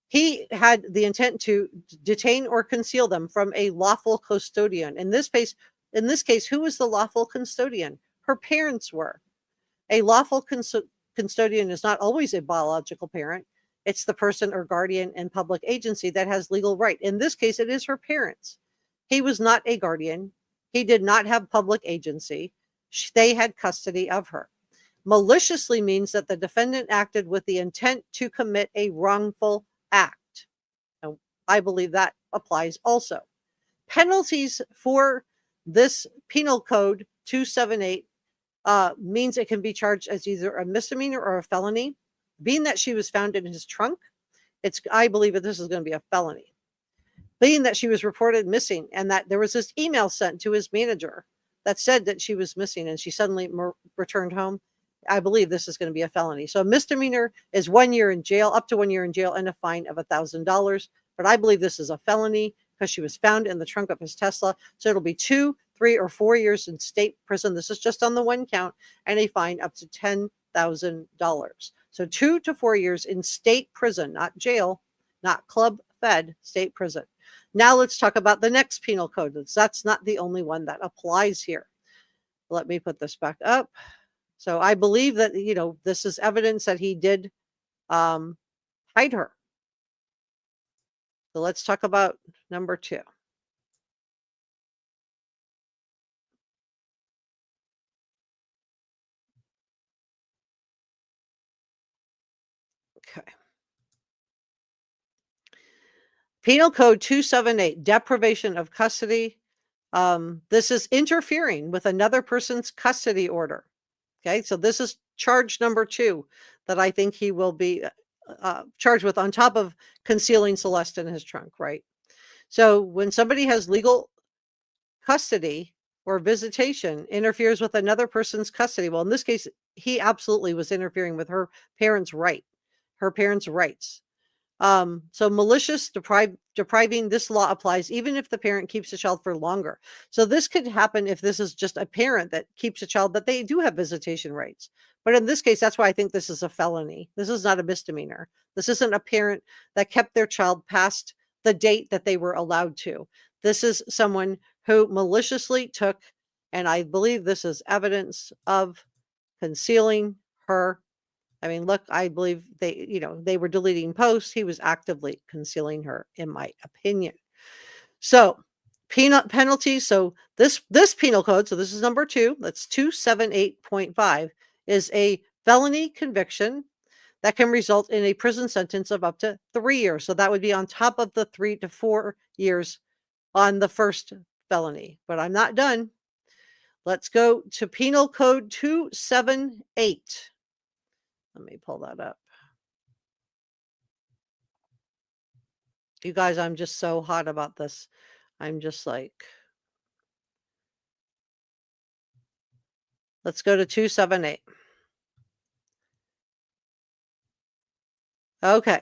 he had the intent to detain or conceal them from a lawful custodian. In this case, who was the lawful custodian? Her parents were. A lawful custodian is not always a biological parent. It's the person or guardian in public agency that has legal right. In this case, it is her parents. He was not a guardian. He did not have public agency. They had custody of her. Maliciously means that the defendant acted with the intent to commit a wrongful act. And I believe that applies also. Penalties for this penal code 278 means it can be charged as either a misdemeanor or a felony. Being that she was found in his trunk, I believe that this is going to be a felony. Being that she was reported missing and that there was this email sent to his manager that said that she was missing and she suddenly returned home, I believe this is going to be a felony. So a misdemeanor is 1 year in jail, up to 1 year in jail, and a fine of $1,000. But I believe this is a felony because she was found in the trunk of his Tesla. So it'll be 2, 3, or 4 years in state prison. This is just on the one count, and a fine up to $10,000. So 2 to 4 years in state prison, not jail, not club fed, state prison. Now let's talk about the next penal code. That's not the only one that applies here. Let me put this back up. So I believe that, this is evidence that he did hide her. So let's talk about number 2. Okay. Penal Code 278, deprivation of custody. This is interfering with another person's custody order. Okay, so this is charge number 2 that I think he will be charged with, on top of concealing Celeste in his trunk, right? So when somebody has legal custody or visitation, interferes with another person's custody, well, in this case, he absolutely was interfering with her parents' rights. So malicious depriving, this law applies even if the parent keeps a child for longer. So this could happen if this is just a parent that keeps a child that they do have visitation rights. But in this case, that's why I think this is a felony. This is not a misdemeanor. This isn't a parent that kept their child past the date that they were allowed to. This is someone who maliciously took, and I believe this is evidence of concealing her. I mean, look, I believe they were deleting posts. He was actively concealing her, in my opinion. So penalties. So this penal code, so this is number 2, that's 278.5, is a felony conviction that can result in a prison sentence of up to 3 years. So that would be on top of the 3 to 4 years on the first felony. But I'm not done. Let's go to Penal Code 278. Let me pull that up. You guys, I'm just so hot about this. I'm just like, let's go to 278. Okay.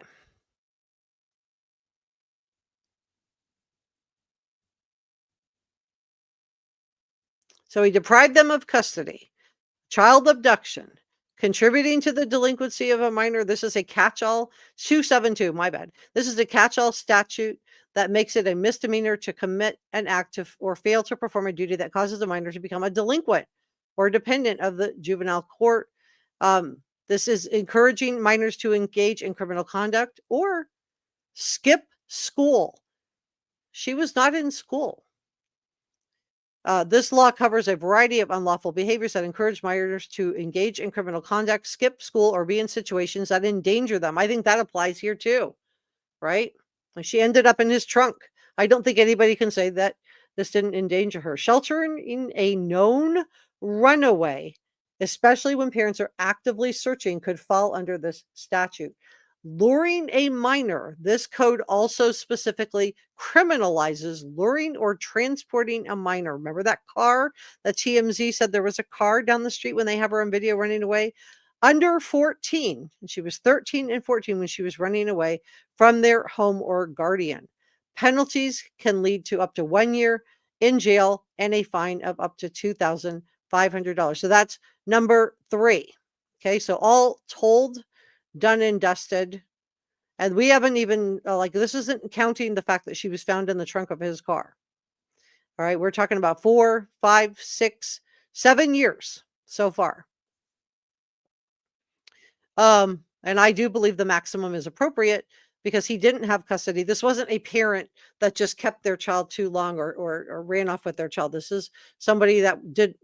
So he deprived them of custody, child abduction, contributing to the delinquency of a minor. This is a catch-all, 272, my bad. This is a catch-all statute that makes it a misdemeanor to commit an act or fail to perform a duty that causes a minor to become a delinquent or dependent of the juvenile court. This is encouraging minors to engage in criminal conduct or skip school. She was not in school. This law covers a variety of unlawful behaviors that encourage minors to engage in criminal conduct, skip school, or be in situations that endanger them. I think that applies here too, right? She ended up in his trunk. I don't think anybody can say that this didn't endanger her. Sheltering a known runaway, especially when parents are actively searching, could fall under this statute. Luring a minor. This code also specifically criminalizes luring or transporting a minor. Remember that car that TMZ said there was a car down the street when they have her on video running away? Under 14, and she was 13 and 14 when she was running away from their home or guardian. Penalties can lead to up to 1 year in jail and a fine of up to $2,500. So that's number 3. Okay, so all told, done and dusted. And we haven't even, this isn't counting the fact that she was found in the trunk of his car. All right, we're talking about 4, 5, 6, 7 years so far. And I do believe the maximum is appropriate because he didn't have custody. This wasn't a parent that just kept their child too long or ran off with their child. This is somebody that did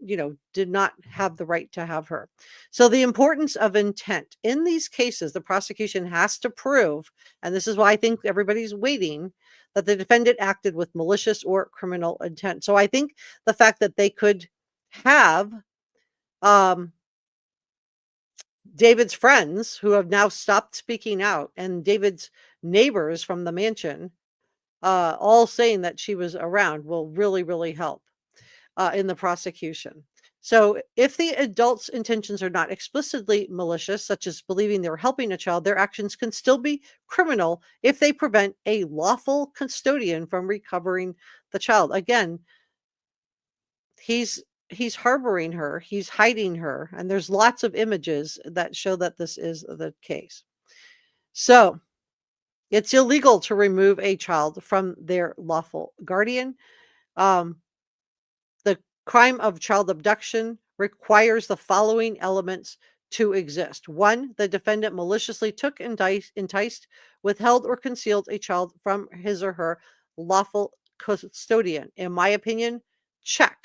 not have the right to have her. So the importance of intent in these cases, the prosecution has to prove, and this is why I think everybody's waiting, that the defendant acted with malicious or criminal intent. So I think the fact that they could have, David's friends who have now stopped speaking out and David's neighbors from the mansion all saying that she was around will really, really help in the prosecution. So if the adult's intentions are not explicitly malicious, such as believing they're helping a child, their actions can still be criminal if they prevent a lawful custodian from recovering the child. Again, he's harboring her, he's hiding her, and there's lots of images that show that this is the case. So it's illegal to remove a child from their lawful guardian. The crime of child abduction requires the following elements to exist. 1, the defendant maliciously took, enticed, withheld, or concealed a child from his or her lawful custodian. In my opinion, check.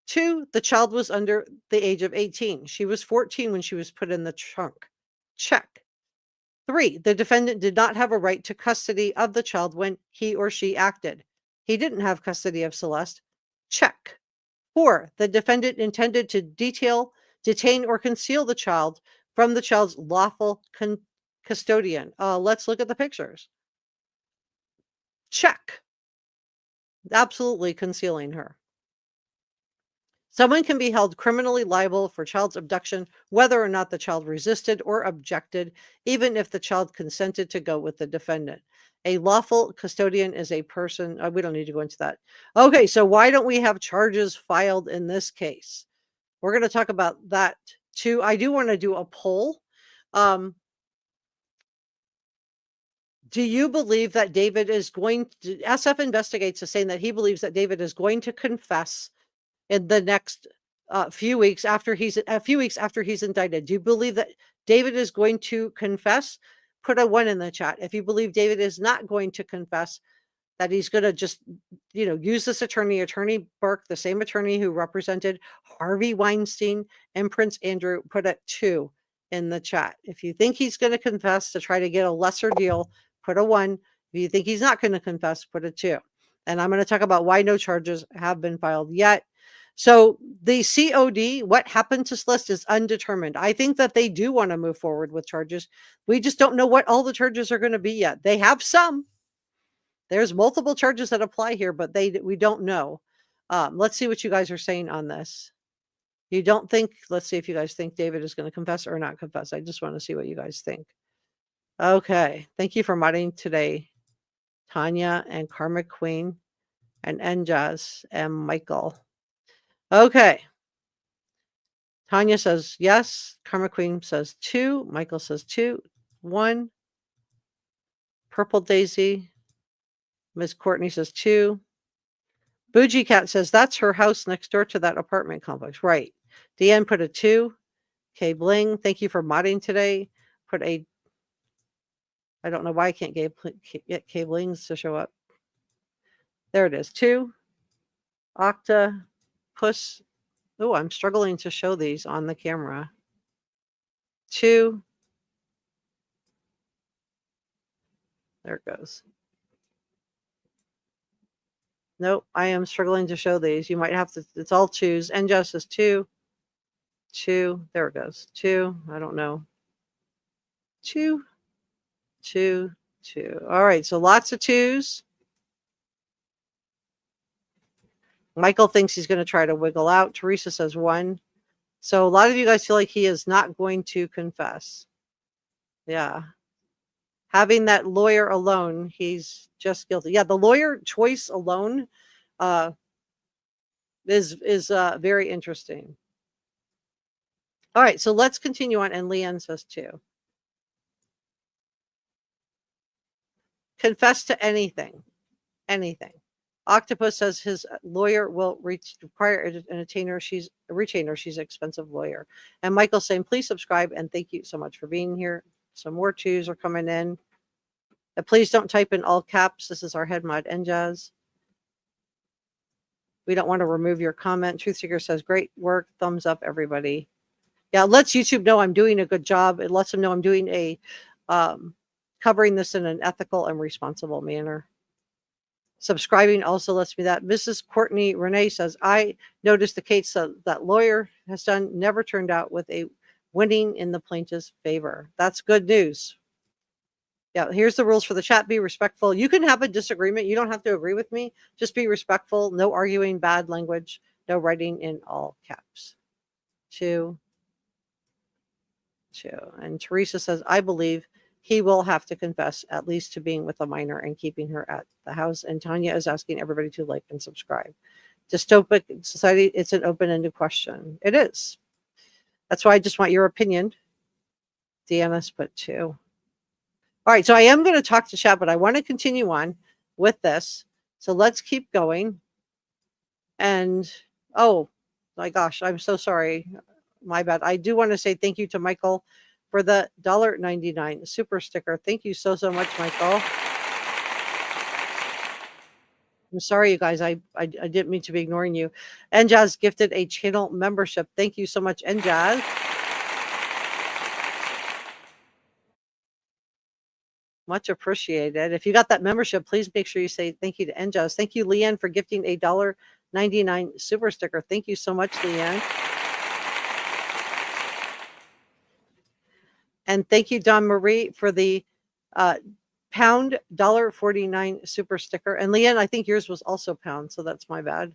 2, the child was under the age of 18. She was 14 when she was put in the trunk. Check. 3, the defendant did not have a right to custody of the child when he or she acted. He didn't have custody of Celeste. Check. 4, the defendant intended to detain, or conceal the child from the child's lawful custodian. Let's look at the pictures. Check. Absolutely concealing her. Someone can be held criminally liable for child's abduction, whether or not the child resisted or objected, even if the child consented to go with the defendant. A lawful custodian is a person. We don't need to go into that. Okay, so why don't we have charges filed in this case? We're going to talk about that too. I do want to do a poll. Do you believe that David is going to, SF Investigates is saying that he believes that David is going to confess in the next few weeks after he's indicted. Do you believe that David is going to confess? Put a 1 in the chat. If you believe David is not going to confess, that he's going to just, use this attorney Burke, the same attorney who represented Harvey Weinstein and Prince Andrew, put a 2 in the chat. If you think he's going to confess to try to get a lesser deal, put a 1. If you think he's not going to confess, put a 2. And I'm going to talk about why no charges have been filed yet. So the COD, what happened to Celeste, is undetermined. I think that they do want to move forward with charges. We just don't know what all the charges are going to be yet. They have some. There's multiple charges that apply here, but we don't know. Let's see what you guys are saying on this. You don't think, let's see if you guys think David is going to confess or not confess. I just want to see what you guys think. Okay. Thank you for modding today, Tanya and Karmic Queen and Njaz and Michael. Okay. Tanya says yes. Karma Queen says 2. Michael says 2. 1. Purple Daisy. Miss Courtney says 2. Bougie Cat says that's her house next door to that apartment complex. Right. Deanne put a 2. K Bling, thank you for modding today. Put a, I don't know why I can't get K Blings to show up. There it is. 2. Octa, Puss. Oh, I'm struggling to show these on the camera. 2. There it goes. Nope, I am struggling to show these. You might have to, it's all 2s. And Justice 2. 2. There it goes. 2. I don't know. 2. 2. 2. All right, so lots of 2s. Michael thinks he's going to try to wiggle out. Teresa says 1. So a lot of you guys feel like he is not going to confess. Yeah. Having that lawyer alone, he's just guilty. Yeah, the lawyer choice alone is very interesting. All right, so let's continue on. And Leanne says 2. Confess to anything. Anything. Octopus says his lawyer will require a retainer. She's an expensive lawyer. And Michael's saying, please subscribe and thank you so much for being here. Some more 2s are coming in. Please don't type in all caps. This is our head mod and jazz. We don't want to remove your comment. Truth Seeker says, great work. Thumbs up, everybody. Yeah, lets YouTube know I'm doing a good job. It lets them know I'm doing a covering this in an ethical and responsible manner. Subscribing also lets me that. Mrs. Courtney Renee says, I noticed the case that lawyer has done never turned out with a winning in the plaintiff's favor. That's good news. Yeah, here's the rules for the chat. Be respectful. You can have a disagreement. You don't have to agree with me. Just be respectful. No arguing, bad language. No writing in all caps. 2. 2. And Teresa says, I believe he will have to confess at least to being with a minor and keeping her at the house. And Tanya is asking everybody to like and subscribe. Dystopic society, it's an open-ended question. It is. That's why I just want your opinion. Deanna's put 2. All right, so I am going to talk to chat, but I want to continue on with this. So let's keep going. And, oh, my gosh, I'm so sorry. My bad. I do want to say thank you to Michael for the $1.99 super sticker. Thank you so much, Michael. I'm sorry, you guys. I didn't mean to be ignoring you. Njaz gifted a channel membership. Thank you so much, Njaz. Much appreciated. If you got that membership, please make sure you say thank you to Njaz. Thank you, Leanne, for gifting a $1.99 super sticker. Thank you so much, Leanne. And thank you, Don Marie, for the pound $1.49 super sticker. And Leanne, I think yours was also pound, so that's my bad.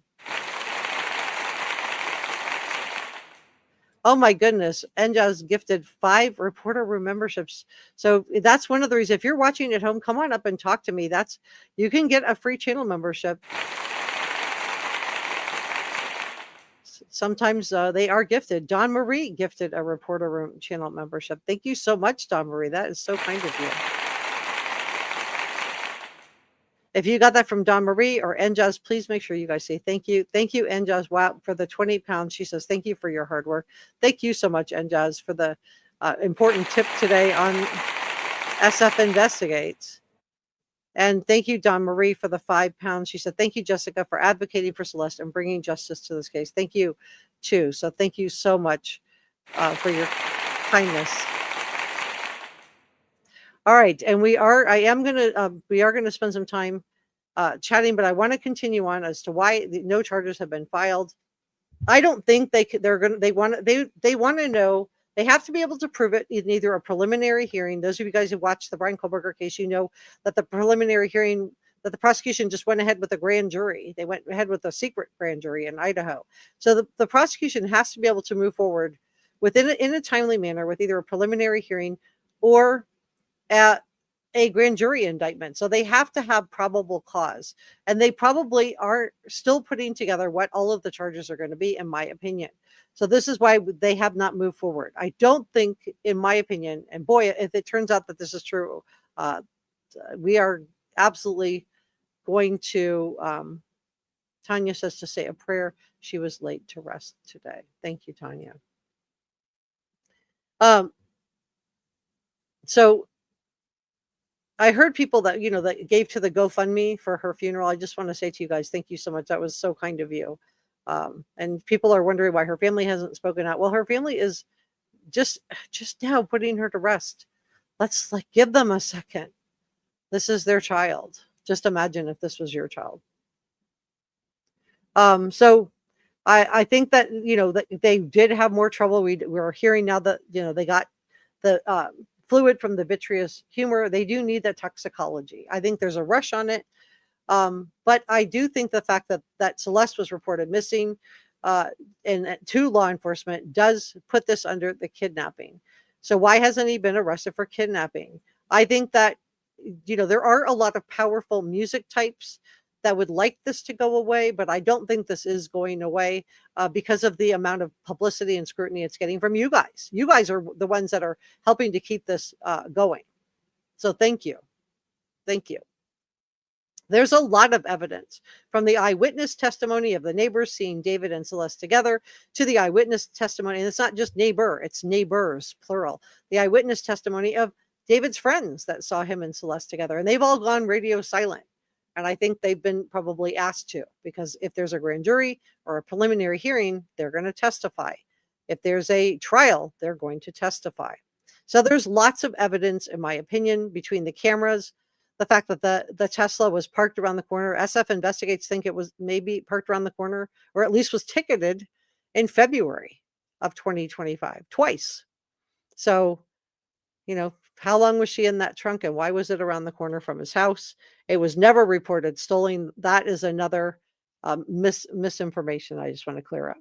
Oh my goodness. Njaz gifted 5 reporter room memberships. So that's one of the reasons. If you're watching at home, come on up and talk to me. You can get a free channel membership. Sometimes they are gifted. Don Marie gifted a reporter room channel membership. Thank you so much, Don Marie. That is so kind of you. If you got that from Don Marie or Njaz, please make sure you guys say thank you. Thank you, Njaz, wow, for the 20 pounds. She says, thank you for your hard work. Thank you so much, Njaz, for the important tip today on SF Investigates. And thank you, Don Marie, for the 5 pounds. She said, thank you, Jessica, for advocating for Celeste and bringing justice to this case. Thank you, too. So thank you so much for your kindness. All right. And we are going to spend some time chatting, but I want to continue on as to why no charges have been filed. I don't think they want to know. They have to be able to prove it in either a preliminary hearing. Those of you guys who watched the Brian Kohlberger case, you know that the preliminary hearing, that the prosecution just went ahead with a grand jury. They went ahead with a secret grand jury in Idaho. So the prosecution has to be able to move forward in a timely manner with either a preliminary hearing or at a grand jury indictment. So they have to have probable cause. And they probably are still putting together what all of the charges are going to be, in my opinion. So this is why they have not moved forward. I don't think, in my opinion, and boy, if it turns out that this is true, we are absolutely going to, Tanya says to say a prayer. She was late to rest today. Thank you, Tanya. So I heard people that, that gave to the GoFundMe for her funeral. I just want to say to you guys, thank you so much. That was so kind of you. And people are wondering why her family hasn't spoken out. Well, her family is just now putting her to rest. Let's give them a second. This is their child. Just imagine if this was your child. So I think that, that they did have more trouble. We're hearing now that, they got the fluid from the vitreous humor. They do need that toxicology. I think there's a rush on it. But I do think the fact that Celeste was reported missing and to law enforcement does put this under the kidnapping. So why hasn't he been arrested for kidnapping? I think that, there are a lot of powerful music types that would like this to go away, but I don't think this is going away because of the amount of publicity and scrutiny it's getting from you guys. You guys are the ones that are helping to keep this going. So thank you. Thank you. There's a lot of evidence, from the eyewitness testimony of the neighbors seeing David and Celeste together to the eyewitness testimony, and it's not just neighbor, it's neighbors, plural. The eyewitness testimony of David's friends that saw him and Celeste together, and they've all gone radio silent. And I think they've been probably asked to, because if there's a grand jury or a preliminary hearing, they're going to testify. If there's a trial, they're going to testify. So there's lots of evidence, in my opinion, between the cameras, the fact that the Tesla was parked around the corner. SF Investigates think it was maybe parked around the corner, or at least was ticketed in February of 2025, twice. So, how long was she in that trunk, and why was it around the corner from his house? It was never reported stolen. That is another misinformation I just want to clear up.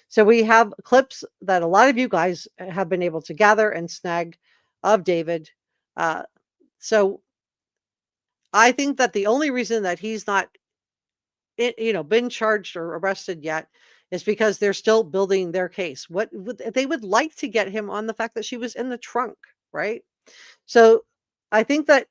So we have clips that a lot of you guys have been able to gather and snag of David. So I think that the only reason that he's not, been charged or arrested yet is because they're still building their case. They would like to get him on the fact that she was in the trunk, right? So I think that,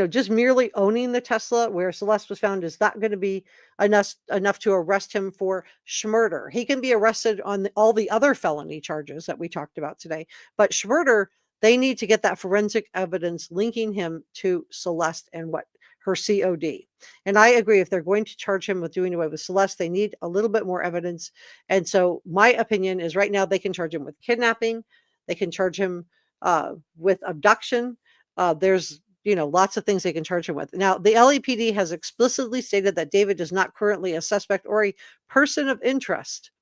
just merely owning the Tesla where Celeste was found is not going to be enough to arrest him for murder. He can be arrested on all the other felony charges that we talked about today. But murder, they need to get that forensic evidence linking him to Celeste and her COD. And I agree, if they're going to charge him with doing away with Celeste, they need a little bit more evidence. And so my opinion is, right now they can charge him with kidnapping. They can charge him with abduction. There's lots of things they can charge him with. Now, the LAPD has explicitly stated that David is not currently a suspect or a person of interest.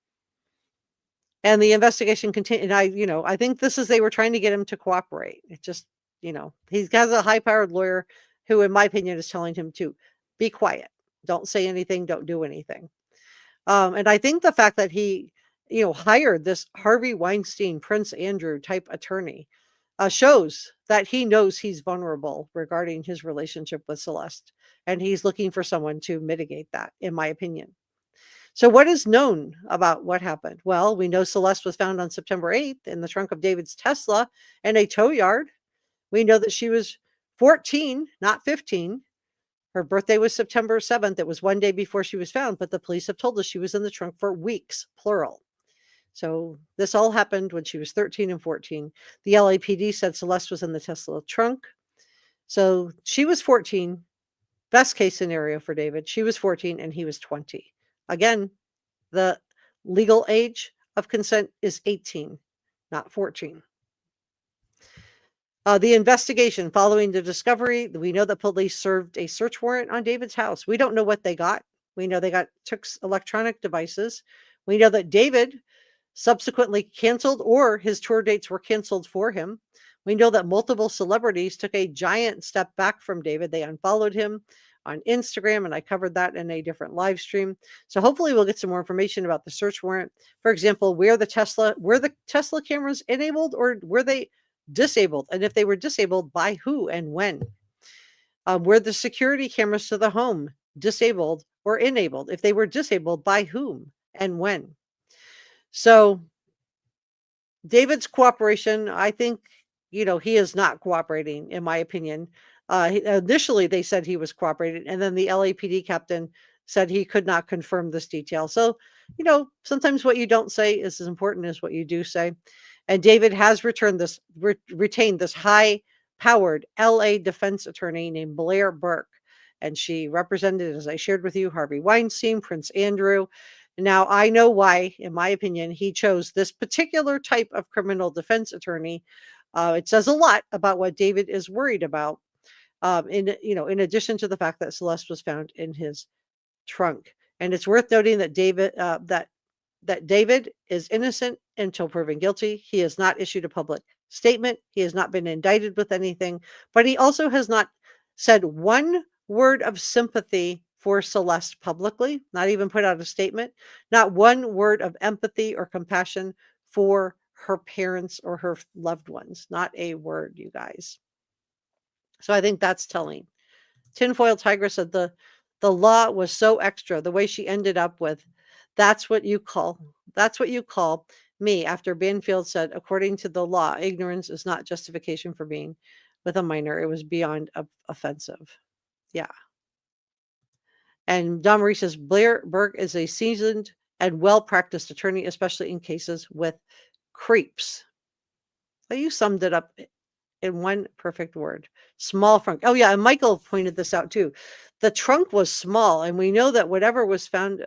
And the investigation continued. And I think they were trying to get him to cooperate. It just, he has a high-powered lawyer who, in my opinion, is telling him to be quiet. Don't say anything. Don't do anything. And I think the fact that he, hired this Harvey Weinstein, Prince Andrew type attorney shows that he knows he's vulnerable regarding his relationship with Celeste. And he's looking for someone to mitigate that, in my opinion. So what is known about what happened? Well, we know Celeste was found on September 8th in the trunk of David's Tesla in a tow yard. We know that she was 14, not 15. Her birthday was September 7th. It was one day before she was found, but the police have told us she was in the trunk for weeks, plural. So this all happened when she was 13 and 14. The LAPD said Celeste was in the Tesla trunk. So she was 14. Best case scenario for David. She was 14 and he was 20. Again, the legal age of consent is 18, not 14. The investigation following the discovery, we know that police served a search warrant on David's house. We don't know what they got. We know they took electronic devices. We know that David subsequently canceled, or his tour dates were canceled for him. We know that multiple celebrities took a giant step back from David. They unfollowed him on Instagram, and I covered that in a different live stream. So hopefully we'll get some more information about the search warrant. For example, were the Tesla cameras enabled, or were they disabled? And if they were disabled, by who and when? Were the security cameras to the home disabled or enabled? If they were disabled, by whom and when? So David's cooperation, I think, he is not cooperating, in my opinion. Initially, they said he was cooperating, and then the LAPD captain said he could not confirm this detail. So, sometimes what you don't say is as important as what you do say. And David has retained this high-powered LA defense attorney named Blair Burke, and she represented, as I shared with you, Harvey Weinstein, Prince Andrew. Now, I know why, in my opinion, he chose this particular type of criminal defense attorney. It says a lot about what David is worried about. In addition to the fact that Celeste was found in his trunk, and it's worth noting that David is innocent until proven guilty. He has not issued a public statement. He has not been indicted with anything, but he also has not said one word of sympathy for Celeste publicly, not even put out a statement, not one word of empathy or compassion for her parents or her loved ones. Not a word, you guys. So I think that's telling. Tinfoil Tiger said the law was so extra, the way she ended up with, that's what you call me, after Banfield said, according to the law, ignorance is not justification for being with a minor. It was beyond offensive. Yeah. And Don Marie says Blair Burke is a seasoned and well-practiced attorney, especially in cases with creeps. So you summed it up in one perfect word. Small frunk. Oh yeah, and Michael pointed this out too. The trunk was small, and we know that whatever was found,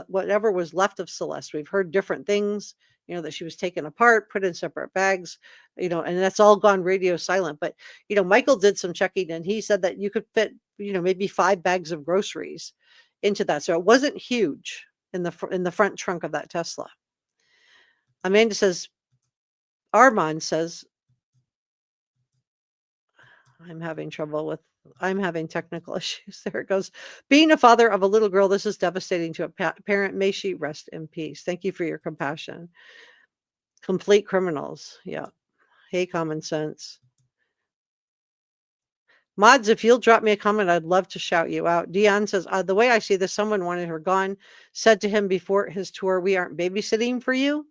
whatever was left of Celeste, we've heard different things, that she was taken apart, put in separate bags, and that's all gone radio silent. But, Michael did some checking, and he said that you could fit, maybe 5 bags of groceries into that. So it wasn't huge in the front trunk of that Tesla. Amanda says, Armand says, I'm having technical issues. There it goes. Being a father of a little girl, this is devastating to a parent. May she rest in peace. Thank you for your compassion. Complete criminals. Yeah. Hey, common sense. Mods, if you'll drop me a comment, I'd love to shout you out. Dion says, the way I see this, someone wanted her gone, said to him before his tour, we aren't babysitting for you.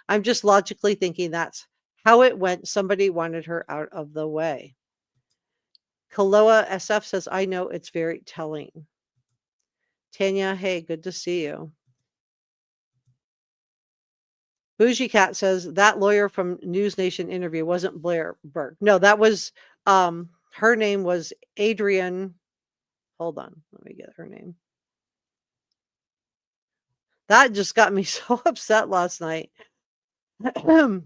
I'm just logically thinking that's how it went. Somebody wanted her out of the way. Kaloa SF says, I know, it's very telling. Tanya, hey, good to see you. Bougie Cat says, that lawyer from News Nation interview wasn't Blair Burke. No, that was, her name was Adrian. Hold on, let me get her name. That just got me so upset last night. I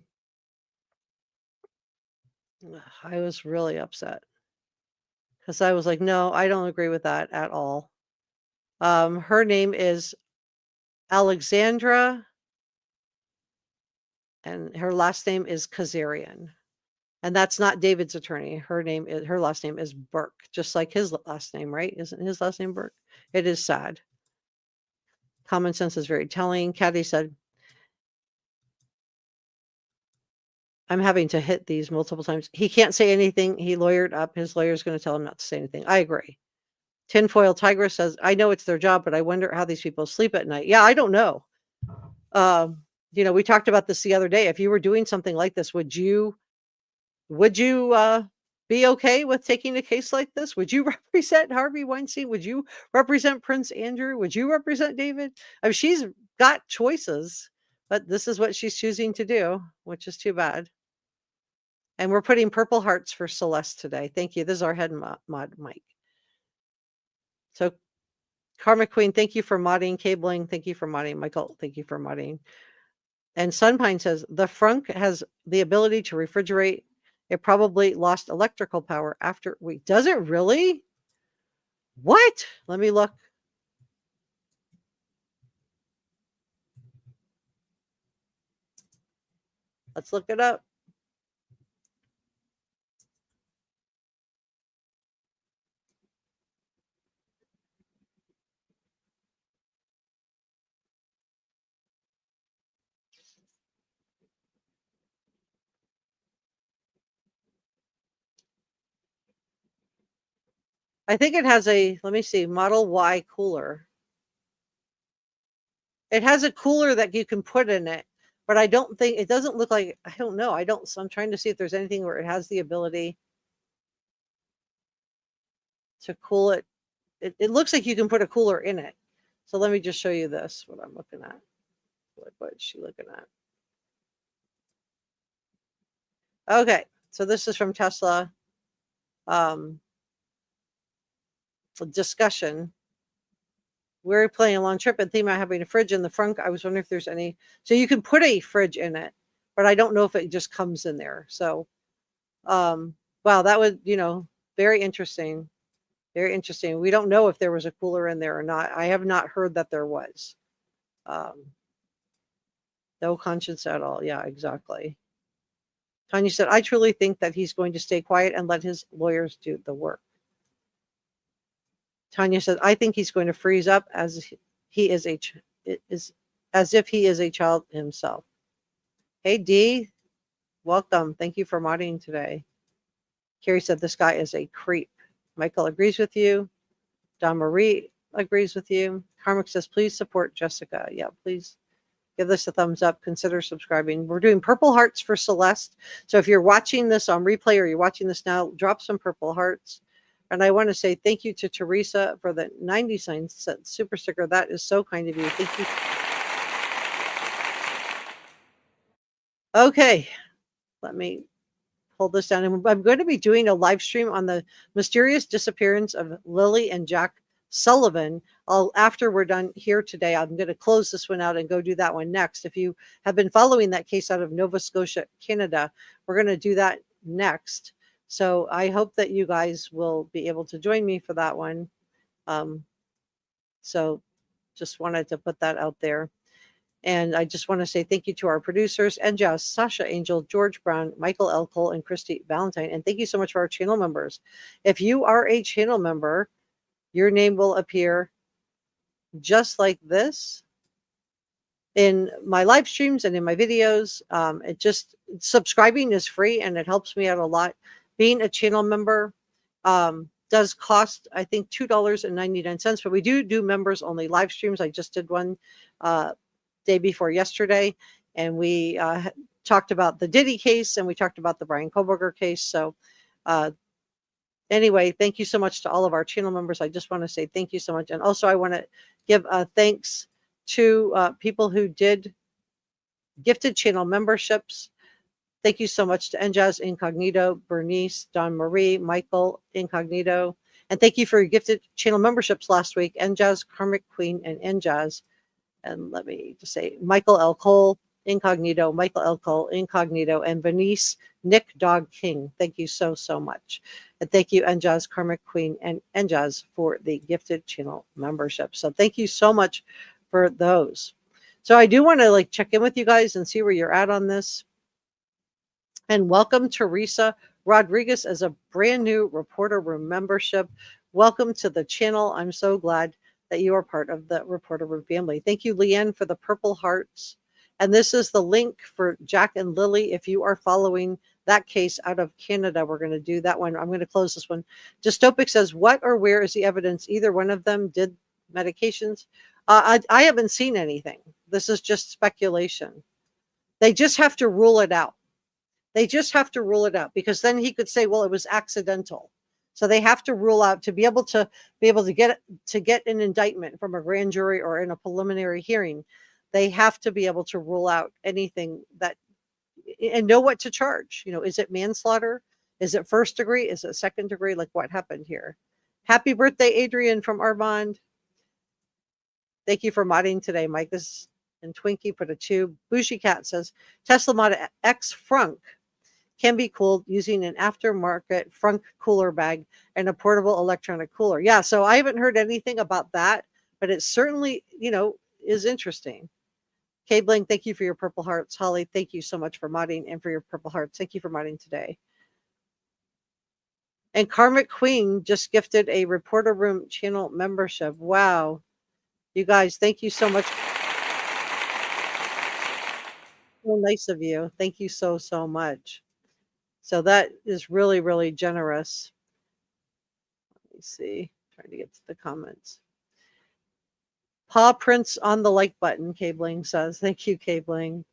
was really upset because I was like, no, I don't agree with that at all. Her name is Alexandra, and her last name is Kazarian. And that's not David's attorney. Her last name is Burke, just like his last name, right? Isn't his last name Burke? It is sad. Common sense is very telling. Caddy said, I'm having to hit these multiple times. He can't say anything. He lawyered up. His lawyer's going to tell him not to say anything. I agree. Tinfoil Tigress says, I know it's their job, but I wonder how these people sleep at night. Yeah, I don't know. We talked about this the other day. If you were doing something like this, would you be okay with taking a case like this? Would you represent Harvey Weinstein? Would you represent Prince Andrew? Would you represent David? I mean, she's got choices, but this is what she's choosing to do, which is too bad. And we're putting purple hearts for Celeste today. Thank you. This is our head mod, Mike. So Karma Queen, thank you for modding. Cabling, thank you for modding. Michael, thank you for modding. And Sunpine says, the frunk has the ability to refrigerate. It probably lost electrical power after we. Does it really? What? Let me look. Let's look it up. I think it has a, let me see, Model Y cooler. It has a cooler that you can put in it, but I don't think, it doesn't look like, I don't know. So I'm trying to see if there's anything where it has the ability to cool it. It looks like you can put a cooler in it. So let me just show you this, what I'm looking at. What is she looking at? Okay, so this is from Tesla. Discussion. We're planning a long trip and thinking about having a fridge in the front. I was wondering if there's any, so you can put a fridge in it, but I don't know if it just comes in there. So, wow, that would, very interesting. Very interesting. We don't know if there was a cooler in there or not. I have not heard that there was. No conscience at all. Yeah, exactly. Tanya said, I truly think that he's going to stay quiet and let his lawyers do the work. Tanya said, I think he's going to freeze up as he is as if he is a child himself. Hey D, welcome. Thank you for modding today. Carrie said, this guy is a creep. Michael agrees with you. Don Marie agrees with you. Carmick says, please support Jessica. Yeah, please give this a thumbs up. Consider subscribing. We're doing purple hearts for Celeste. So if you're watching this on replay or you're watching this now, drop some purple hearts. And I want to say thank you to Teresa for the 90-cent super sticker. That is so kind of you. Thank you. Okay, let me pull this down. And I'm going to be doing a live stream on the mysterious disappearance of Lily and Jack Sullivan. After we're done here today, I'm going to close this one out and go do that one next. If you have been following that case out of Nova Scotia, Canada, we're going to do that next. So I hope that you guys will be able to join me for that one. So just wanted to put that out there. And I just want to say thank you to our producers, Enjas, Sasha Angel, George Brown, Michael L. Cole, and Christy Valentine. And thank you so much for our channel members. If you are a channel member, your name will appear just like this in my live streams and in my videos. Subscribing is free and it helps me out a lot. Being a channel member does cost, I think, $2.99, but we do members only live streams. I just did one day before yesterday, and we talked about the Diddy case and we talked about the Brian Koberger case. So anyway, thank you so much to all of our channel members. I just want to say thank you so much. And also I want to give thanks to people who did gifted channel memberships. Thank you so much to Enjaz Incognito, Bernice, Don Marie, Michael Incognito. And thank you for your gifted channel memberships last week, Enjaz, Karmic Queen, and Enjaz. And let me just say, Michael L. Cole, Incognito, Michael L. Cole, Incognito, and Bernice, Nick Dog King. Thank you so, so much. And thank you, Enjaz, Karmic Queen, and Enjaz for the gifted channel membership. So thank you so much for those. So I do want to check in with you guys and see where you're at on this. And welcome Teresa Rodriguez as a brand new Reporter Room membership. Welcome to the channel. I'm so glad that you are part of the Reporter Room family. Thank you, Leanne, for the purple hearts. And this is the link for Jack and Lily. If you are following that case out of Canada, we're going to do that one. I'm going to close this one. Dystopic says, what or where is the evidence either one of them did medications? I haven't seen anything. This is just speculation. They just have to rule it out. They just have to rule it out, because then he could say, well, it was accidental. So they have to rule out to be able to get an indictment from a grand jury or in a preliminary hearing. They have to be able to rule out anything that and know what to charge. Is it manslaughter? Is it first degree? Is it second degree? Like what happened here? Happy birthday, Adrian from Armand. Thank you for modding today, Mike. And Twinkie put a 2. Bougie Cat says Tesla Model X frunk can be cooled using an aftermarket frunk cooler bag and a portable electronic cooler. Yeah, so I haven't heard anything about that, but it certainly, is interesting. Kay Bling, thank you for your purple hearts. Holly, thank you so much for modding and for your purple hearts. Thank you for modding today. And Karmic Queen just gifted a Reporter Room channel membership. Wow. You guys, thank you so much. So nice of you. Thank you so, so much. So that is really, really generous. Let me me see. Trying to get to the comments. Paw prints on the like button, Cabling says. Thank you, Cabling.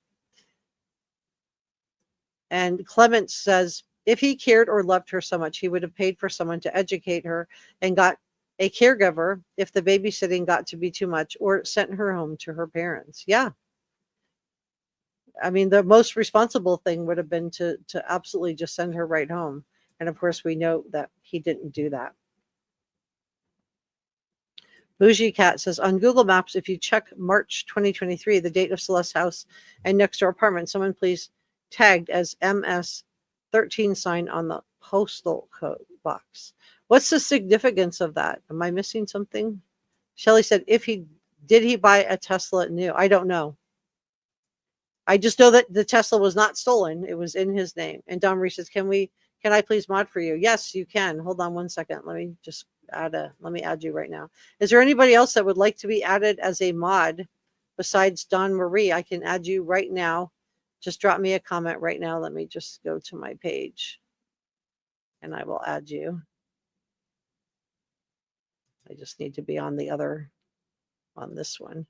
And Clement says, if he cared or loved her so much, he would have paid for someone to educate her and got a caregiver if the babysitting got to be too much, or sent her home to her parents. Yeah. I mean, the most responsible thing would have been to absolutely just send her right home. And of course, we know that he didn't do that. Bougie Cat says, on Google Maps, if you check March 2023, the date of Celeste's house and next door apartment, someone please tagged as MS13 sign on the postal code box. What's the significance of that? Am I missing something? Shelley said, did he buy a Tesla new? I don't know. I just know that the Tesla was not stolen. It was in his name. And Don Marie says, can I please mod for you? Yes, you can. Hold on one second. Let me just let me add you right now. Is there anybody else that would like to be added as a mod besides Don Marie? I can add you right now. Just drop me a comment right now. Let me just go to my page and I will add you. I just need to be on this one.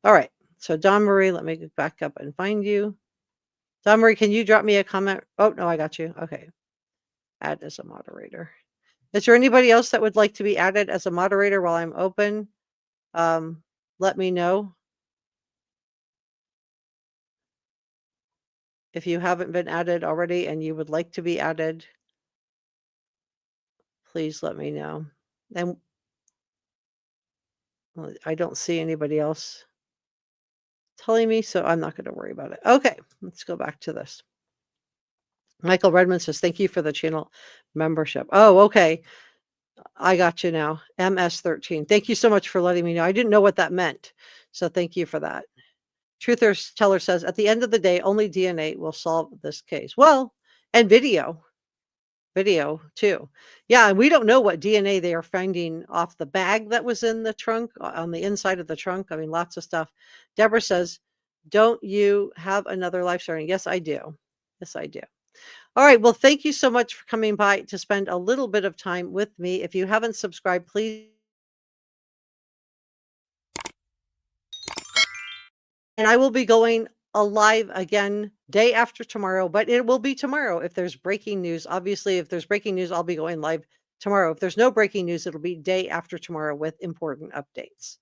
All right. So Don Marie, let me back up and find you. Don Marie, can you drop me a comment? Oh, no, I got you. Okay. Add as a moderator. Is there anybody else that would like to be added as a moderator while I'm open? Let me know. If you haven't been added already and you would like to be added, please let me know. And I don't see anybody else telling me, so I'm not going to worry about it. Okay, let's go back to this. Michael Redmond says, thank you for the channel membership. Oh, okay. I got you now. MS13. Thank you so much for letting me know. I didn't know what that meant. So thank you for that. Truther Teller says, at the end of the day, only DNA will solve this case. Well, and video too. Yeah, and we don't know what DNA they are finding off the bag that was in the trunk, on the inside of the trunk. I mean, lots of stuff. Deborah says, don't you have another life starting? Yes, I do. Yes, I do. All right. Well, thank you so much for coming by to spend a little bit of time with me. If you haven't subscribed, please. And I will be going live again day after tomorrow, but it will be tomorrow if there's breaking news. Obviously, if there's breaking news, I'll be going live tomorrow. If there's no breaking news, it'll be day after tomorrow with important updates.